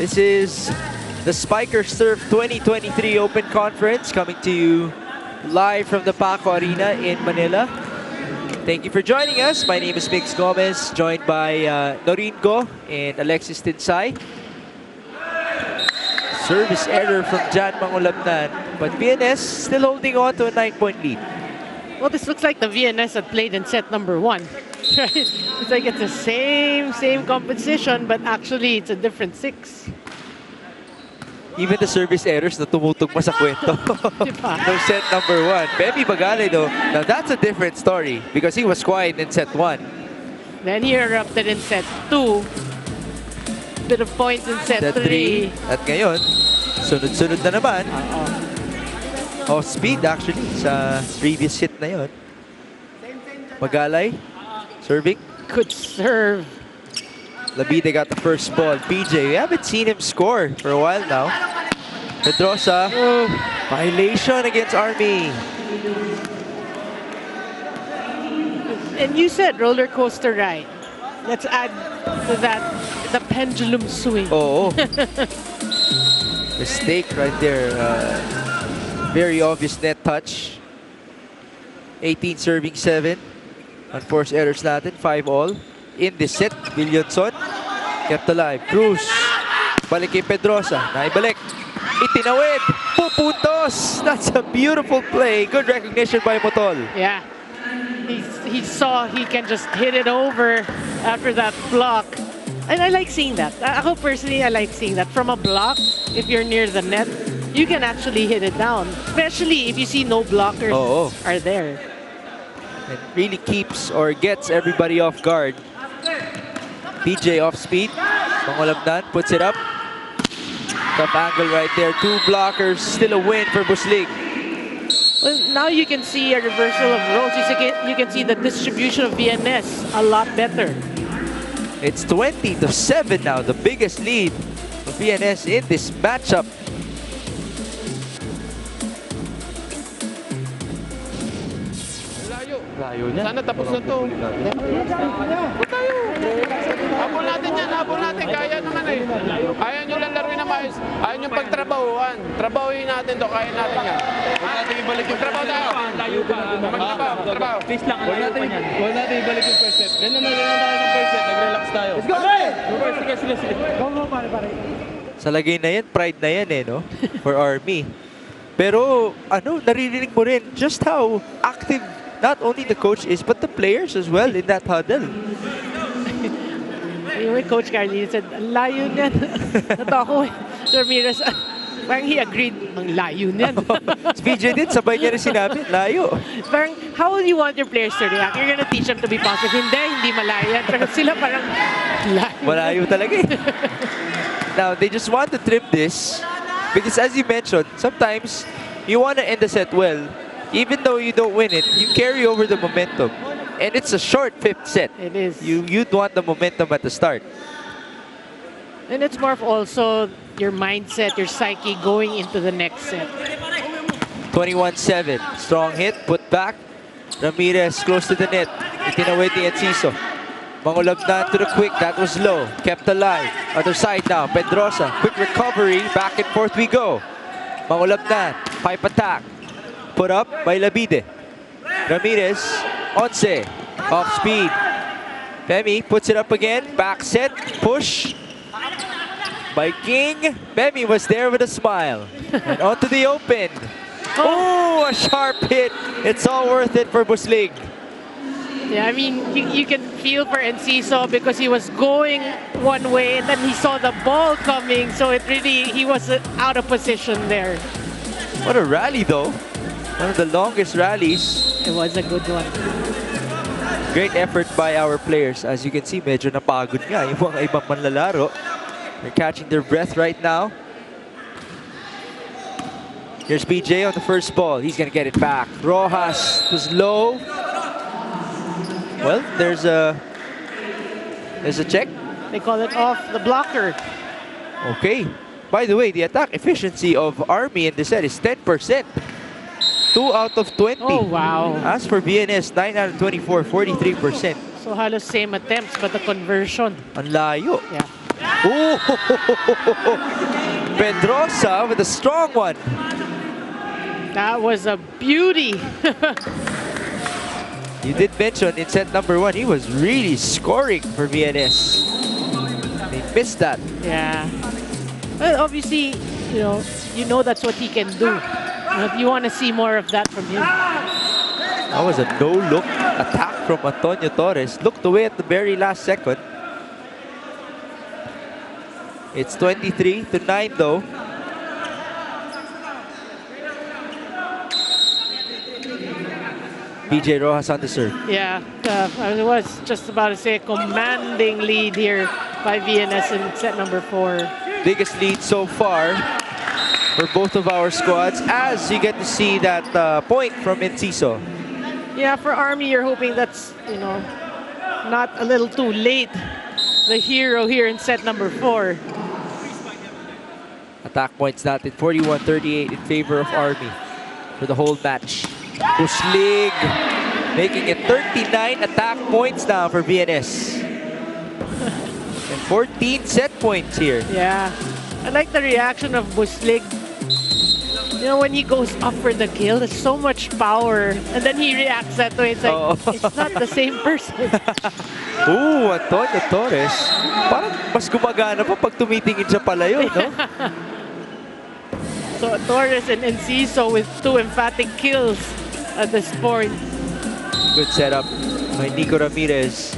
This is the Spiker Surf 2023 Open Conference coming to you live from the Paco Arena in Manila. Thank you for joining us. My name is Mix Gomez, joined by Norin Go and Alexis Tinsay. Service error from Jan Mangulabnan, but VNS still holding on to a 9-point lead. Well, this looks like the VNS had played in set number 1. Right? It's like it's the same composition, but actually it's a different 6. Even the service errors na tumutugma sa kwento. No set number 1. Femi Bagalay though, now that's a different story because he was quiet in set 1. Then he erupted in set 2. Bit of points in set 3. At ngayon, sunod-sunod na naman. Off speed actually sa previous hit na yon. Bagalay, serving. Good serve. Labide got the first ball. PJ, we haven't seen him score for a while now. Pedrosa, violation against Army. And you said roller coaster ride. Let's add to that the pendulum swing. Oh, mistake right there. Very obvious net touch. 18 serving 7. Unforced errors natin, 5 all. In this set, Williamson kept alive. Cruz, balik kay Pedrosa. Naibalik. Itinawid. Pupuntos. That's a beautiful play. Good recognition by Motol. Yeah. He saw he can just hit it over after that block. And I like seeing that. Ako personally, I like seeing that. From a block, if you're near the net, you can actually hit it down. Especially if you see no blockers are there. It really keeps or gets everybody off guard. PJ off speed. Mangulabnan puts it up. Tough angle right there. 2 blockers. Still a win for Buslig. Well, now you can see a reversal of roles. You can see the distribution of VNS a lot better. It's 20-7 now. The biggest lead of VNS in this matchup. Layo niya. Sana tapos na to. Huwag tayo. Habol natin yan, habol natin. Kaya naman eh. Ayaw nyo lang laruin na maayos. Ayaw nyo pagtrabahuan. Trabahuin natin to, kaya natin yan. Huwag natin ibalik yung trabaho tayo. Layo pa. Magtrabaho. Please lang, huwag natin ibalik yung first set. Ganyan na tayo ng first set. Nag-relax tayo. Let's go! Sige. Go, pare. Sa lagay na yan, pride na yan eh, no? For Army. Pero, naririnig mo rin just how active not only the coach is, but the players as well in that huddle. Yung Coach Carly said, layo niyan. Natako eh. Ramirez, parang he agreed, ang layo niyan. Si PJ din, sabay niya rin sinabi, layo. Parang, how will you want your players to react? You're gonna teach them to be positive. Hindi malayo yan. Pero sila parang, layo. Malayo talaga eh. Now, they just want to trim this because as you mentioned, sometimes you want to end the set well. Even though you don't win it, you carry over the momentum. And it's a short 5th set. It is. You'd want the momentum at the start. And it's more of also your mindset, your psyche going into the next set. 21-7. Strong hit, put back. Ramirez close to the net. Itinawid ni Enciso. Mangulabnan to the quick. That was low. Kept alive. Other side now. Pedrosa. Quick recovery. Back and forth we go. Mangulabnan. Pipe attack. Put up by Labide. Ramirez, Once. Off speed. Femi puts it up again. Back set. Push. By King. Femi was there with a smile. And onto the open. Oh, a sharp hit. It's all worth it for Buslig. Yeah, I mean, you can feel for Enciso because he was going one way and then he saw the ball coming. So he was out of position there. What a rally though. One of the longest rallies. It was a good one. Great effort by our players. As you can see, medyo napagod nga yung mga ibang manlalaro. They're catching their breath right now. Here's BJ on the first ball. He's gonna get it back. Rojas was low. Well, there's a check. They call it off the blocker. Okay. By the way, the attack efficiency of Army in this set is 10%. 2 out of 20. Oh, wow. As for VNS, 9 out of 24, 43%. So halos same attempts but the conversion. Ang layo. Yeah. Oh! Pedrosa with a strong one. That was a beauty. You did mention in set number 1, he was really scoring for VNS. They missed that. Yeah. Well, obviously, you know that's what he can do. But you want to see more of that from him. That was a no-look attack from Antonio Torres. Looked away at the very last second. It's 23-9 though. BJ Rojas on the serve. Yeah, I was just about to say a commanding lead here by VNS in set number 4. Biggest lead so far for both of our squads as you get to see that point from Enciso. Yeah, for Army, you're hoping that's, not a little too late. The hero here in set number 4. Attack points natin 41-38 in favor of Army for the whole match. Buslig making it 39 attack points now for VNS. And 14 set points here. Yeah, I like the reaction of Buslig. When he goes up for the kill, there's so much power. And then he reacts that way. It's like, it's not the same person. Ooh, Antonio Torres. Parang mas gumagana pa pag tumitingin siya palayo, no? So Torres and Enciso with 2 emphatic kills at this point. Good setup by Nico Ramirez.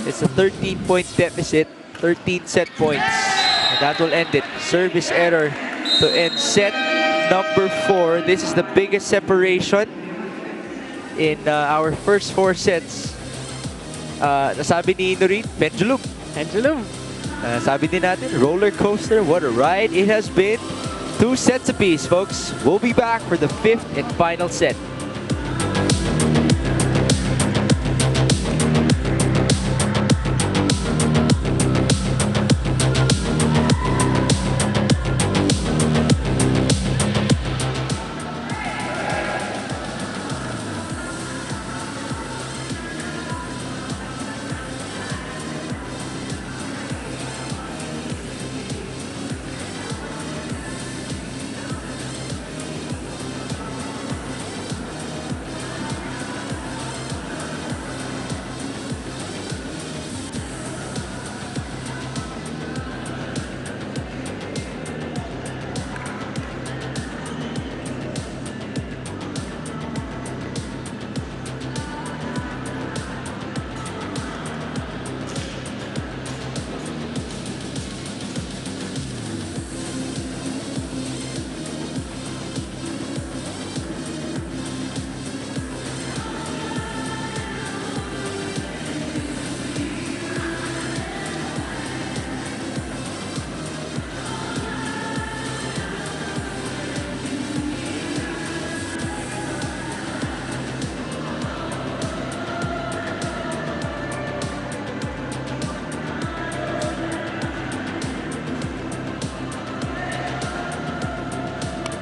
It's a 13-point deficit, 13 set points. And that will end it. Service error to end set number 4. This is the biggest separation in our first 4 sets. Nasabi ni Norin, pendulum. Pendulum. Sabi din natin, roller coaster. What a ride it has been. 2 sets apiece, folks. We'll be back for the 5th and final set.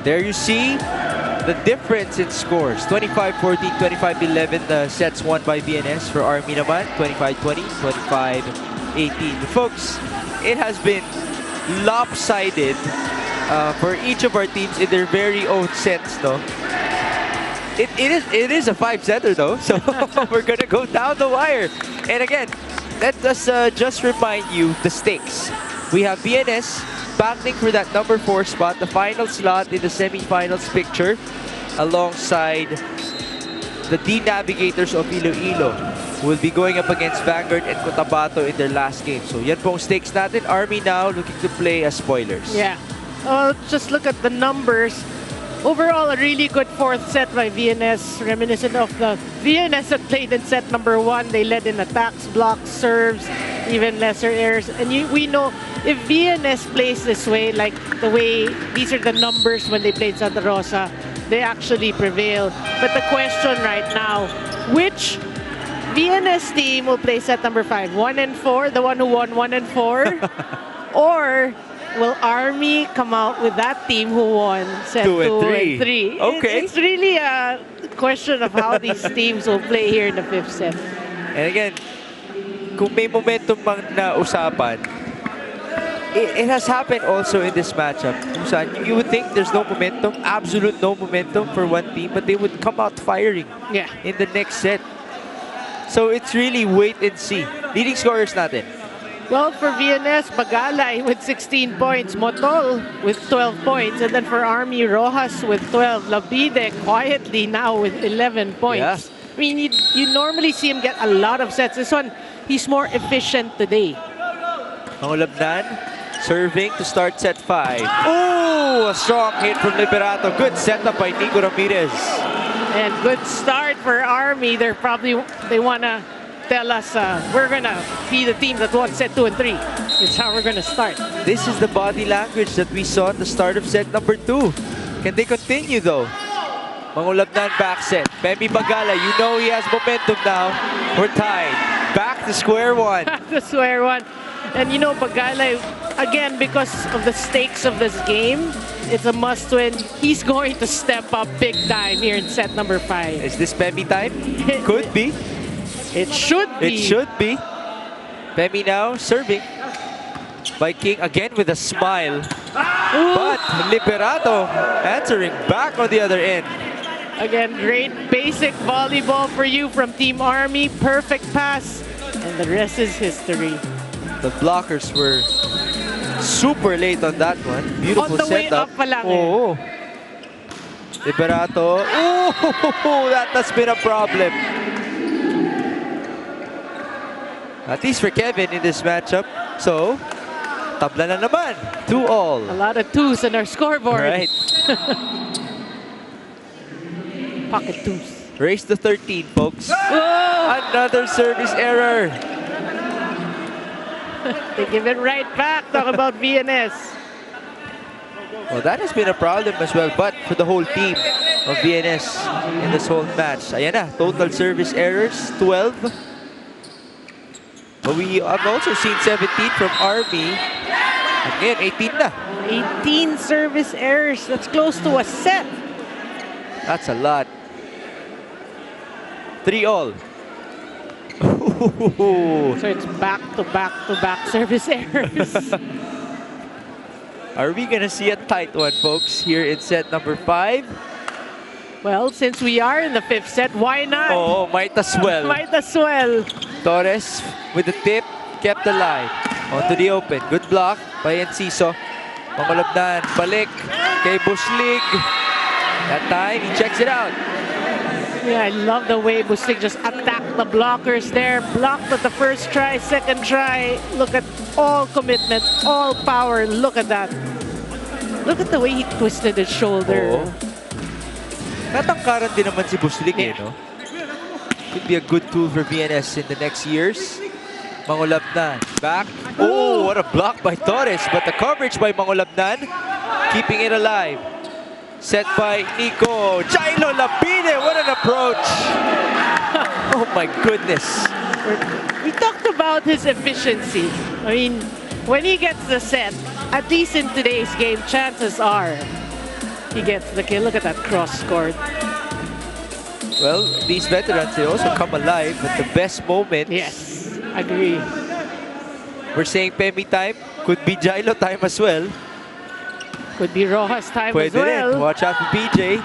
There you see the difference in scores. 25-14, 25-11, the sets won by VNS. For Army naman, 25-20, 25-18. Folks, it has been lopsided for each of our teams in their very own sense, no? It is a 5-setter though, so we're gonna go down the wire. And again, let us just remind you the stakes. We have VNS battling for that number 4 spot, the final slot in the semifinals picture, alongside the D Navigators of Iloilo, who will be going up against Vanguard and Cotabato in their last game. So yan pong stakes natin. Army now looking to play as spoilers. Yeah. Just look at the numbers. Overall, a really good 4th set by VNS, reminiscent of the VNS that played in set number 1. They led in attacks, blocks, serves, even lesser errors. And we know if VNS plays this way, like the way these are the numbers when they played Santa Rosa, they actually prevail. But the question right now, which VNS team will play set number 5? 1 and 4, the one who won 1 and 4? Or will Army come out with that team who won set 2 and 3? Okay. It's really a question of how these teams will play here in the 5th set. And again, kung may momentum bang na usapan, it has happened also in this matchup. You would think there's no momentum, absolute no momentum for one team, but they would come out firing in the next set. So it's really wait and see. Leading scorers natin. Well, for VNS, Bagalay with 16 points, Motol with 12 points, and then for Army, Rojas with 12, Labide quietly now with 11 points. Yeah. I mean, you normally see him get a lot of sets. This one, he's more efficient today. Mangulabnan serving to start set 5. Oh, a strong hit from Liberato. Good setup by Nico Ramirez. And good start for Army. They want to tell us we're going to be the team that won set 2 and 3. It's how we're going to start. This is the body language that we saw at the start of set number 2. Can they continue though? Mangulabnan back set. Femi Bagala, you know he has momentum now. We're tied. Back to square one. Back to square one. And you know, Bagala, again, because of the stakes of this game, it's a must-win. He's going to step up big time here in set number 5. Is this Femi time? Could be. It should be. It should be. Femi now serving. By King again with a smile. Ooh. But Liberato answering back on the other end. Again, great basic volleyball for you from Team Army. Perfect pass. And the rest is history. The blockers were super late on that one. Beautiful on the setup. way up pa lang oh. Liberato. Oh, that has been a problem. At least for Kevin in this matchup. So, tabla na naman. 2-all. A lot of 2s on our scoreboard. Right. Pocket 2s. Race to 13, folks. Oh! Another service error. They give it right back. Talk about VNS. Well, that has been a problem as well, but for the whole team of VNS in this whole match. Ayan na, total service errors, 12. But we have also seen 17 from Army. Again, 18 na. 18 service errors. That's close to a set. That's a lot. 3-all. So it's back to back to back service errors. Are we gonna see a tight one, folks, here in set number 5? Well, since we are in the 5th set, why not? Oh, might as well. Might as well. Torres with the tip, kept alive. Onto the open. Good block by Enciso. Mangulabnan, balik kay Bushlig. That time, he checks it out. Yeah, I love the way Bustig just attacked the blockers there. Blocked at the first try, second try. Look at all commitment, all power. Look at that. Look at the way he twisted his shoulder. Oo. Natangkaran din naman si Buslig, no? Could be a good tool for VNS in the next years. Mangulabnan, back. Oh, what a block by Torres. But the coverage by Mangulabnan, keeping it alive. Set by Nico. Jailo Lapide, what an approach. Oh my goodness. We talked about his efficiency. I mean, when he gets the set, at least in today's game, chances are he gets the kill. Look at that cross scored. Well, these veterans, they also come alive at the best moments. Yes, agree. We're saying Pemi time, could be Jailo time as well. Could be Rojas time as Pwede well. rin. Watch out for PJ.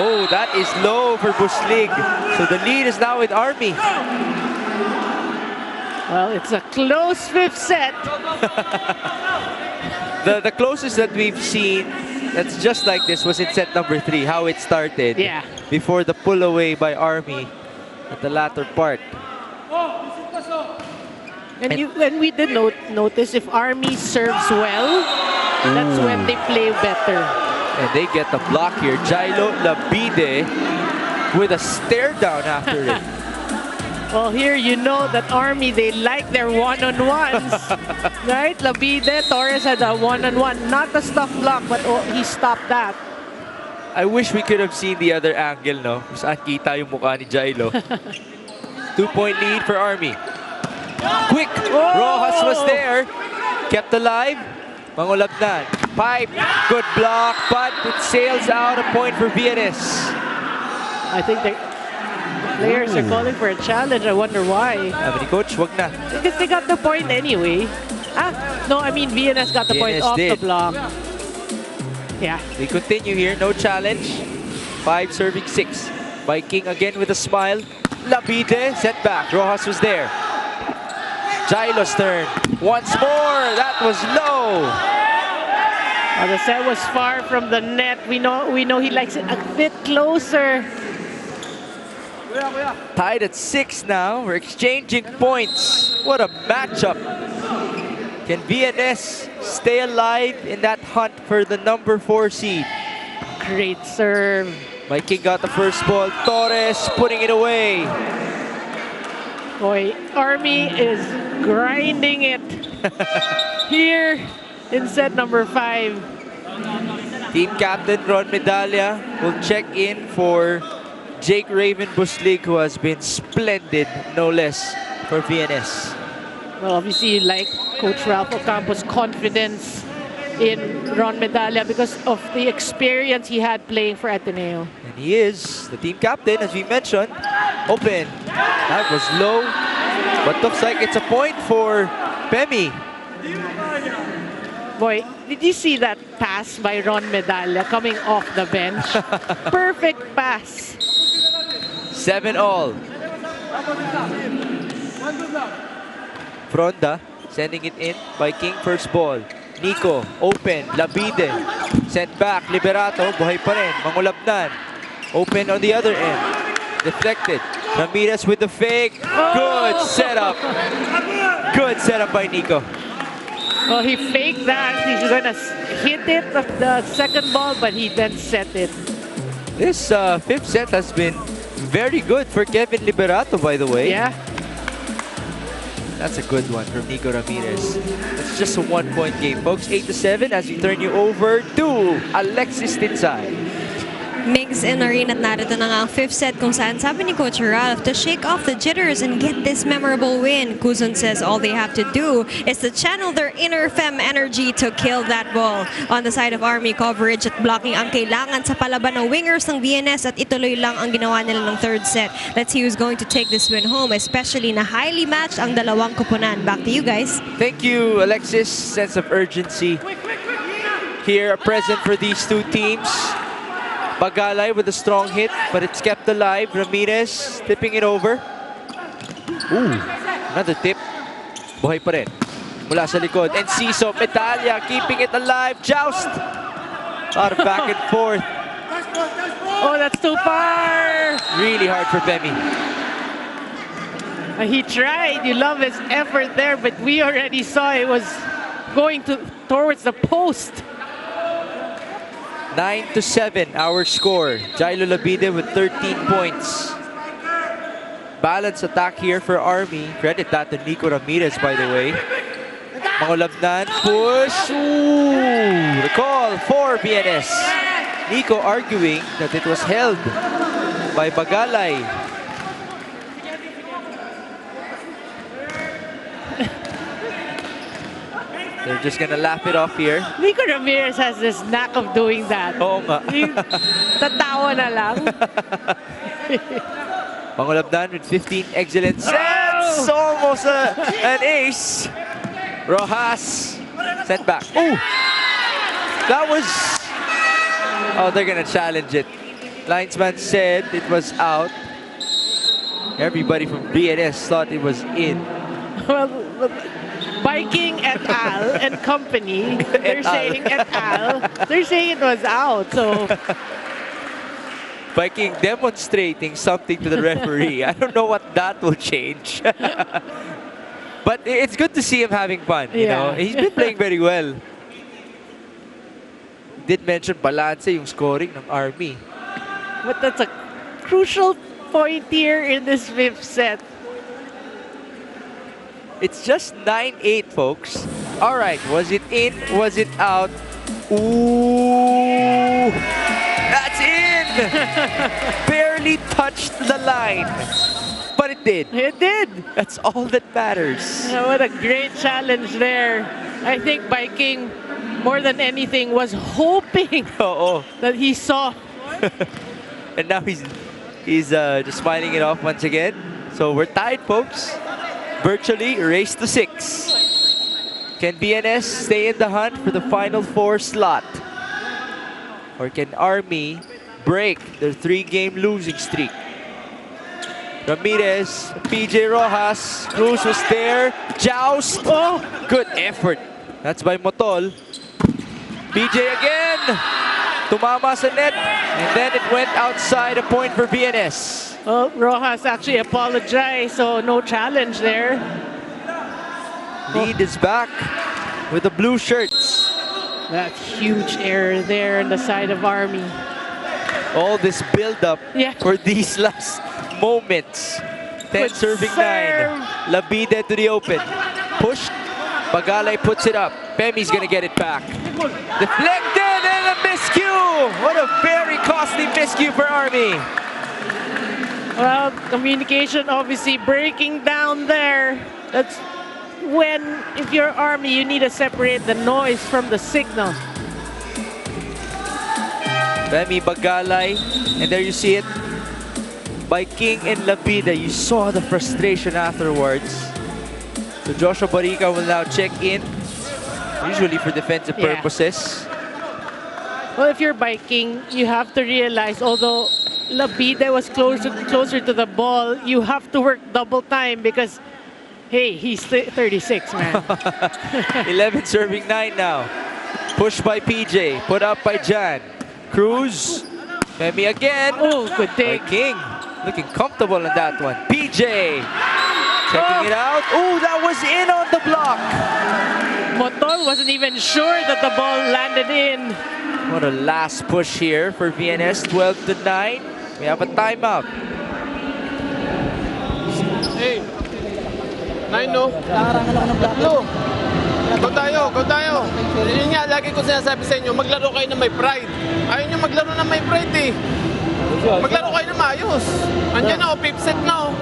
Oh, that is low for Buslig. So the lead is now with Army. Well, it's a close fifth set. The closest that we've seen that's just like this was in set number 3, how it started. Yeah. Before the pull away by Army at the latter part. And we did notice if Army serves well, that's when they play better. And they get the block here. Jailo Labide with a stare down after it. Well, here you know that Army, they like their one-on-ones. Right? Labide, Torres had a one-on-one. Not a stuff block, but he stopped that. I wish we could have seen the other angle, no? Kung saan kita yung mukha ni Jailo. 2-point lead for Army. Quick! Rojas was there. Kept alive. Mangulabnan. Pipe. Good block, but it sails out a point for VNS. I think the players are calling for a challenge. I wonder why. Sabi ni Coach, wag na. Because they got the point anyway. No, I mean VNS got the point VNS off the did. block. Yeah. We continue here. No challenge. 5 serving 6. Viking again with a smile. Labide set back. Rojas was there. Jailo's turn. Once more. That was low. The set was far from the net. We know he likes it a bit closer. Tied at 6 now. We're exchanging points. What a matchup. Can VNS stay alive in that hunt for the number 4 seed? Great serve. Viking got the first ball. Torres putting it away. Boy, Army is grinding it here in set number 5. Team captain Ron Medalla will check in for Jake Raven Buslig, who has been splendid, no less, for VNS. Well, obviously, like Coach Ralph Ocampo's confidence in Ron Medalla because of the experience he had playing for Ateneo. And he is the team captain, as we mentioned. Open. That was low, but looks like it's a point for Pemi. Boy, did you see that pass by Ron Medalla coming off the bench? Perfect pass. 7-all. Fronda sending it in. Viking first ball. Nico, open. Labide. Sent back. Liberato. Buhay pa rin. Mangulabnan. Open on the other end. Deflected. Ramirez with the fake. Good setup. Good setup by Nico. Well, he faked that. He's gonna hit it of the second ball, but he then set it. This fifth set has been very good for Kevin Liberato, by the way. Yeah. That's a good one from Nico Ramirez. It's just a 1-point game, folks. 8-7 as we turn you over to Alexis Tinsay. Migs and Arena at narito na nga ang fifth set kung saan sabi ni Coach Ralph to shake off the jitters and get this memorable win. Kuzon says all they have to do is to channel their inner femme energy to kill that ball. On the side of Army, coverage at blocking ang kailangan sa palaban ng wingers ng VNS at ituloy lang ang ginawa nila ng third set. Let's see who's going to take this win home, especially na highly matched ang dalawang kupunan. Back to you guys. Thank you, Alexis. Sense of urgency here present for these two teams. Bagalay with a strong hit, but it's kept alive. Ramirez tipping it over. Ooh, another tip. Buhay pa rin. Mula sa likod. And Ciso, Medalla keeping it alive. Joust. Out of back and forth. Oh, that's too far. Really hard for Pemi. He tried. You love his effort there, but we already saw it was going towards the post. 9-7, our score. Jailo Labide with 13 points. Balanced attack here for Army. Credit that to Nico Ramirez, by the way. Mangulabnan, push. Ooh, the call for BNS. Nico arguing that it was held by Bagalay. They're just gonna laugh it off here. Nico Ramirez has this knack of doing that. Oo nga. Tatawa na lang. Mangulabnan with 15 excellent sets. Almost an ace. Rojas sent back. Ooh, that was Oh, they're gonna challenge it. Linesman said it was out. Everybody from BNS thought it was in. Well, Viking et al. And company, they're saying et al. They're saying it was out. So Viking demonstrating something to the referee. I don't know what that will change. But it's good to see him having fun. You know, he's been playing very well. Did mention balance yung scoring ng Army. But that's a crucial point here in this fifth set. It's just 9-8, folks. All right, was it in? Was it out? Ooh, that's in! Barely touched the line. But it did. It did. That's all that matters. What a great challenge there. I think Viking, more than anything, was hoping that he saw. And now he's just smiling it off once again. So we're tied, folks. Virtually race to 6. Can BNS stay in the hunt for the Final Four slot? Or can Army break their 3-game losing streak? Ramirez, PJ Rojas, Cruz was there. Joust. Oh, good effort. That's by Motol. PJ again. Tumama sa net. And then it went outside a point for BNS. Well, Rojas actually apologized, so no challenge there. Lead is back with the blue shirts. That huge error there on the side of Army. All this build-up for these last moments. 10 serving 9. Labide to the open. Push. Pagalay puts it up. Femi's gonna get it back. Deflected and a miscue. What a very costly miscue for Army. Well, communication obviously breaking down there. That's when, if you're Army, you need to separate the noise from the signal. Femi, Bagalay, and there you see it by King and Labida. You saw the frustration afterwards. So Joshua Barica will now check in, usually for defensive purposes. Well, if you're Viking, you have to realize, although Labide was closer to the ball, you have to work double time because, hey, he's 36, man. 11 serving 9 now. Push by PJ, put up by Jan. Cruz, Femi again. Oh, good take. By King, looking comfortable on that one. PJ, checking it out. Oh, that was in on the block. Motol wasn't even sure that the ball landed in. What a last push here for VNS, 12-9. We have a timeout. Hey, 9 no? Go tayo, go tayo. Yun nga, lagi ko sinasabi sa inyo, maglaro kayo na may pride. Ayaw nyo maglaro na may pride eh. Maglaro kayo na maayos. Andiyan na, fifth set na.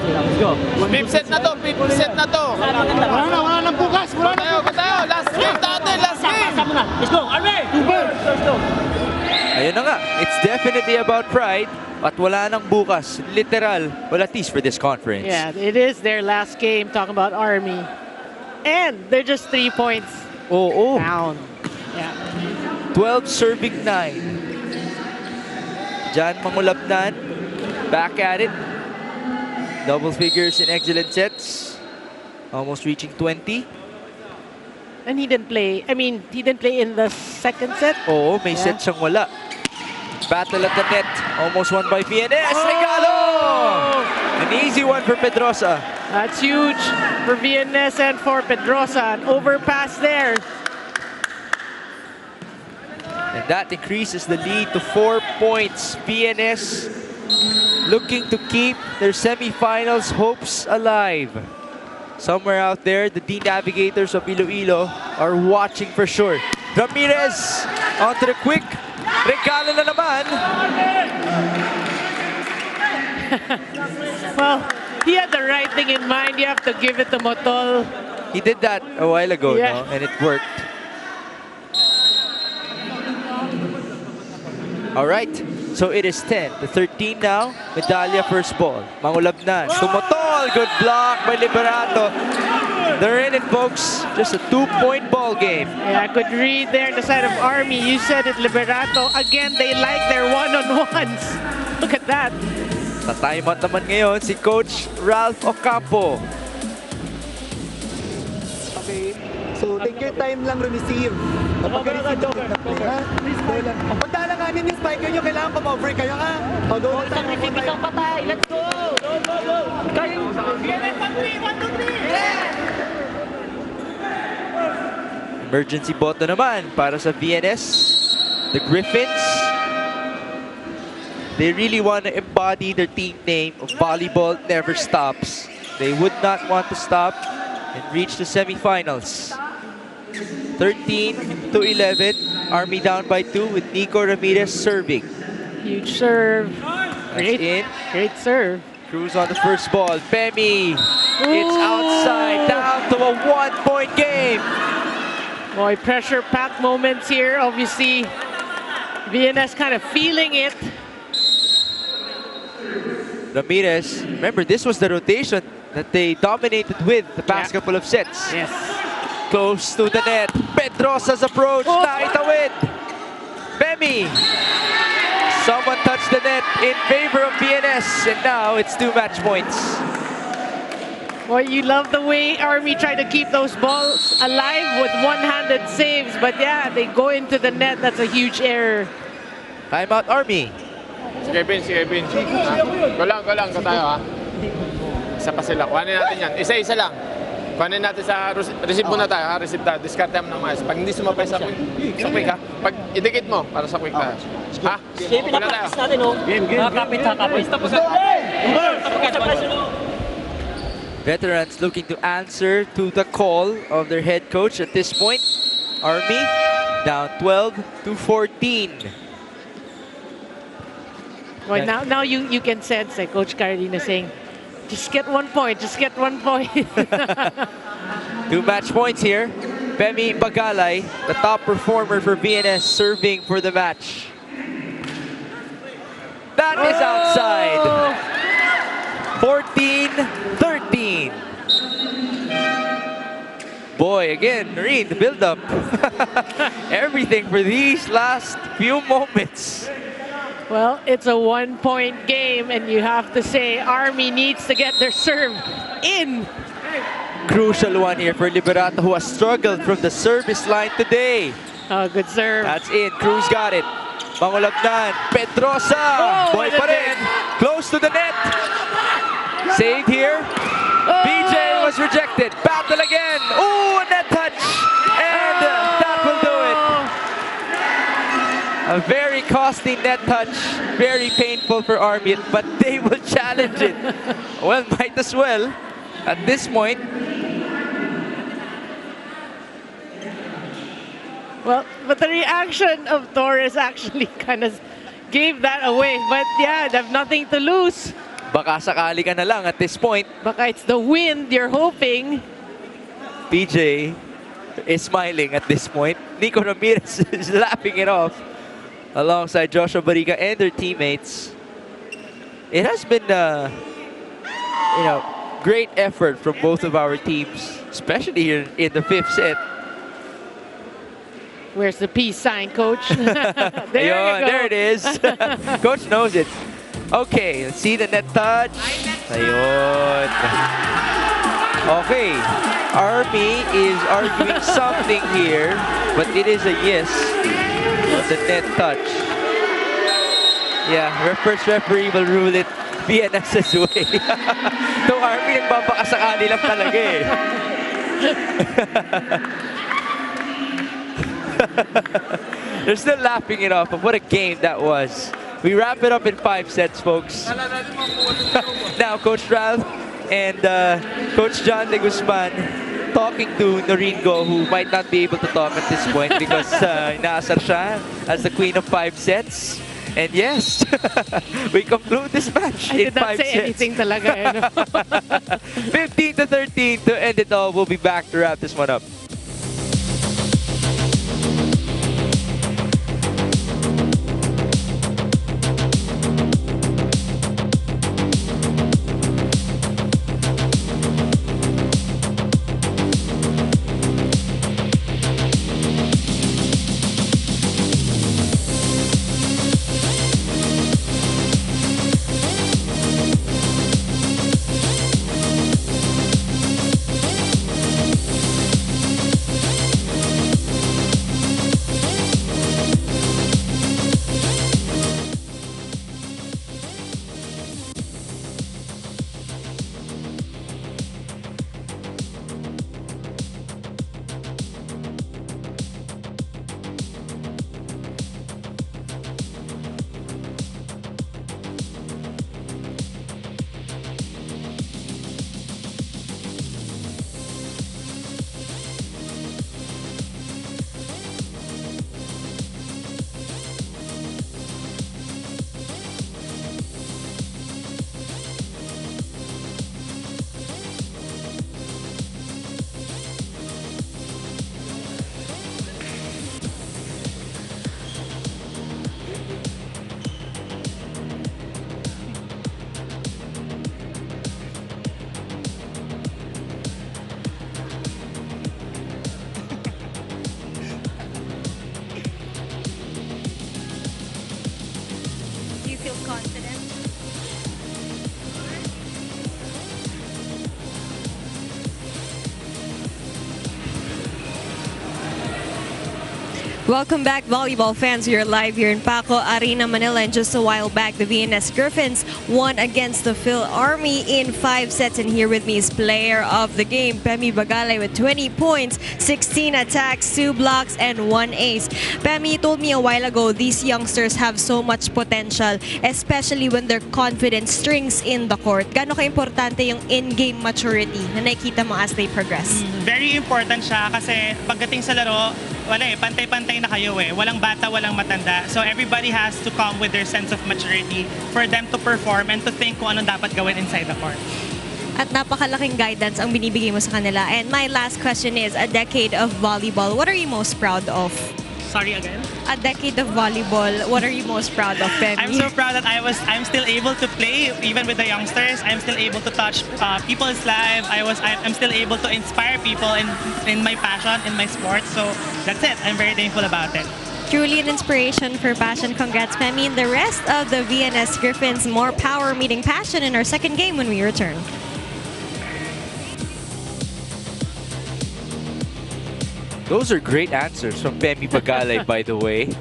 Fifth set na to, fifth set na to. Wala nang bukas. Go tayo, go tayo. Last game natin, last game. Let's go, Army! Ayun na nga, it's definitely about pride. At wala nang bukas, literal, well, at least for this conference. Yeah, it is their last game, talking about Army. And they're just 3 points down. Yeah. 12 serving 9. Jan Mangulabnan, back at it. Double figures in excellent sets. Almost reaching 20. And he didn't play, he didn't play in the second set. Oo, may set siyang wala. Battle at the net. Almost won by VNS. Regalo! An easy one for Pedrosa. That's huge for VNS and for Pedrosa. An overpass there. And that increases the lead to 4 points. VNS looking to keep their semifinals hopes alive. Somewhere out there, the D Navigators of Iloilo are watching for sure. Ramirez onto the quick. Regalo na naman. Well, he had the right thing in mind. You have to give it to Motol. He did that a while ago, no? And it worked. All right, so it is 10-13 now. Medalya first ball. Mangulabnan to Motol. Good block by Liberato. They're in it, folks. Just a 2-point ball game. Yeah, I could read there the side of Army. You said it, Liberato. Again, they like their one-on-ones. Look at that. Sa timeout naman ngayon, si Coach Ralph Ocampo. Okay. So, take your time lang receive. Pagka langanin yung spiker nyo, kailangan pa-over kayo, ha? O, go na tayo. Isang patay. Let's go! Kayo! VNS, 1-3! Emergency boto naman para sa VNS. The Griffins. They really want to embody their team name of volleyball never stops. They would not want to stop and reach the semifinals. 13-11. Army down by 2 with Nico Ramirez serving. Huge serve. Great serve. Cruz on the first ball. Femi. It's outside. Down to a 1-point game. Boy, pressure-packed moments here. Obviously, VNS kind of feeling it. Ramirez, remember this was the rotation that they dominated with the past couple of sets. Yes. Close to the net. Pedrosa's approach. Naitawid. Femi. Someone touched the net in favor of VNS, and now it's 2 match points. Boy, you love the way Army tried to keep those balls alive with one-handed saves, but yeah, they go into the net. That's a huge error. Timeout, Army. Si Kevin. Go lang tayo, ha? Isa pa sila. Kuhanin natin yan. Isa-isa lang. Kuhanin natin sa receive muna tayo, ha? Receive tayo. Discard tayo ng maayos. Pag hindi sumabay sa quick, ha? Pag idikit mo, para sa quick tayo. Ha? Kevin, na-practice natin, oh. Game. Kapit. Tapos Veterans looking to answer to the call of their head coach at this point. Army down 12-14. Well, now you can sense like Coach Carolina saying, just get 1 point, just get 1 point. 2 match points here. Femi Bagalay, the top performer for VNS, serving for the match. That is outside. 14-13. Boy, again, Noreen, the build-up. Everything for these last few moments. Well, it's a 1-point game, and you have to say Army needs to get their serve in. Crucial one here for Liberato, who has struggled from the service line today. Oh, good serve. That's in. Cruz got it. Mangulagnan. Pedrosa. Boy pa rin. Close to the net. Saved here. BJ was rejected. Battle again. Ooh, a net touch. And that will do it. A very costly net touch. Very painful for Army, but they will challenge it. Well, might as well. At this point. Well, but the reaction of Torres actually kind of gave that away. But yeah, they have nothing to lose. Baka sakali ka na lang at this point. Baka it's the wind you're hoping. PJ is smiling at this point. Nico Ramirez is laughing it off alongside Joshua Bariga and their teammates. It has been, great effort from both of our teams, especially here in the 5th set. Where's the peace sign, Coach? there it is. Coach knows it. Okay, let's see the net touch. Ayun. Okay, Army is arguing something here, but it is a yes on the net touch. Yeah, first referee will rule it VNS's way. Itong Army, nagbabakasakali lang talaga eh. They're still laughing it off, but what a game that was. We wrap it up in 5 sets, folks. Now, Coach Ralph and Coach John De Guzman talking to Noringo, who might not be able to talk at this point because inaasar siya as the queen of 5 sets. And yes, we conclude this match in 5 sets. I did not say anything talaga. 15-13 to end it all. We'll be back to wrap this one up. Welcome back, volleyball fans. You're live here in Paco Arena, Manila. And just a while back, the VNS Griffins won against the Phil Army in 5 sets. And here with me is player of the game, Pemi Bagale, with 20 points, 16 attacks, 2 blocks, and 1 ace. Pemi, you told me a while ago, these youngsters have so much potential, especially when their confidence strings in the court. Gaano ka-importante yung in-game maturity na nakikita mo as they progress? Very important siya kasi pagdating sa laro, wala eh, pantay-pantay na kayo eh. Walang bata, walang matanda. So everybody has to come with their sense of maturity for them to perform and to think kung anong dapat gawin inside the court. At napakalaking guidance ang binibigay mo sa kanila. And my last question is, a decade of volleyball, what are you most proud of? Sorry again? A decade of volleyball, what are you most proud of, Pemi? I'm so proud that I'm still able to play even with the youngsters. I'm still able to touch people's lives. I'm still able to inspire people in my passion, in my sport. So that's it. I'm very thankful about it. Truly an inspiration for passion. Congrats, Pemi. And the rest of the VNS Griffins, more power meeting passion in our second game when we return. Those are great answers from Pemi Bagale, by the way.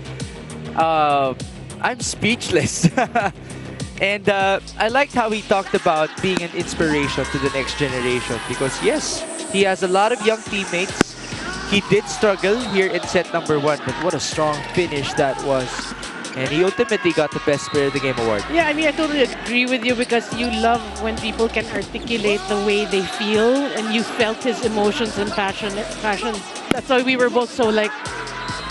I'm speechless. And I liked how he talked about being an inspiration to the next generation because, yes, he has a lot of young teammates. He did struggle here in set number 1, but what a strong finish that was. And he ultimately got the Best Player of the Game award. Yeah, I mean, I totally agree with you because you love when people can articulate the way they feel, and you felt his emotions and passions. That's why we were both so, like,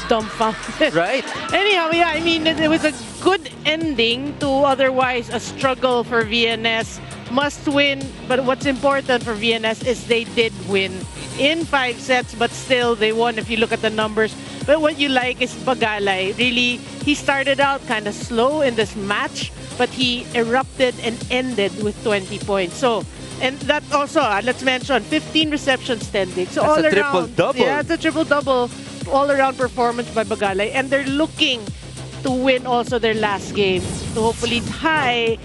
dumbfounded. Right. Anyhow, yeah, I mean, it was a good ending to otherwise a struggle for VNS. Must win, but what's important for VNS is they did win in 5 sets, but still they won if you look at the numbers. But what you like is Bagalay. Really, he started out kind of slow in this match, but he erupted and ended with 20 points. So, and that also, let's mention, 15 receptions, 10 digs. So that's all a around, triple-double. yeah, it's a triple-double, all-around performance by Bagalay. And they're looking to win also their last game to hopefully tie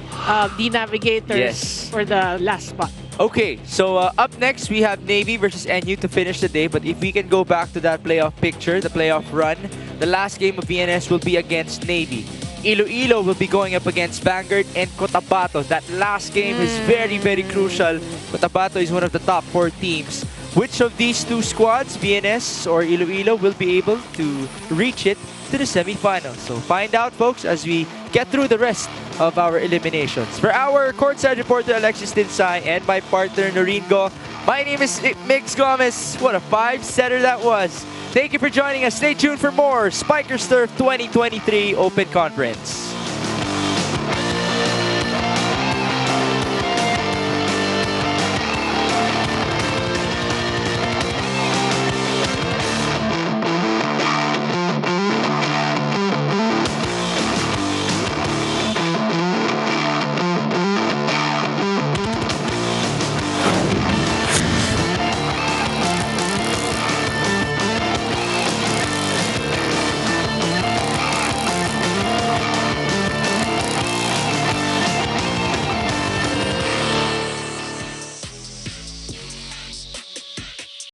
the Navigators for the last spot. Okay, so up next we have Navy versus NU to finish the day. But if we can go back to that playoff picture, the playoff run, the last game of VNS will be against Navy. Iloilo will be going up against Vanguard and Cotabato. That last game is very, very crucial. Cotabato is one of the top 4 teams. Which of these 2 squads, VNS or Iloilo, will be able to reach it to the semifinals? So find out, folks, as we get through the rest of our eliminations. For our courtside reporter Alexis Tinsay and my partner Noreen Go, my name is Mix Gomez. What a 5-setter that was. Thank you for joining us. Stay tuned for more Spikers Turf 2023 Open Conference.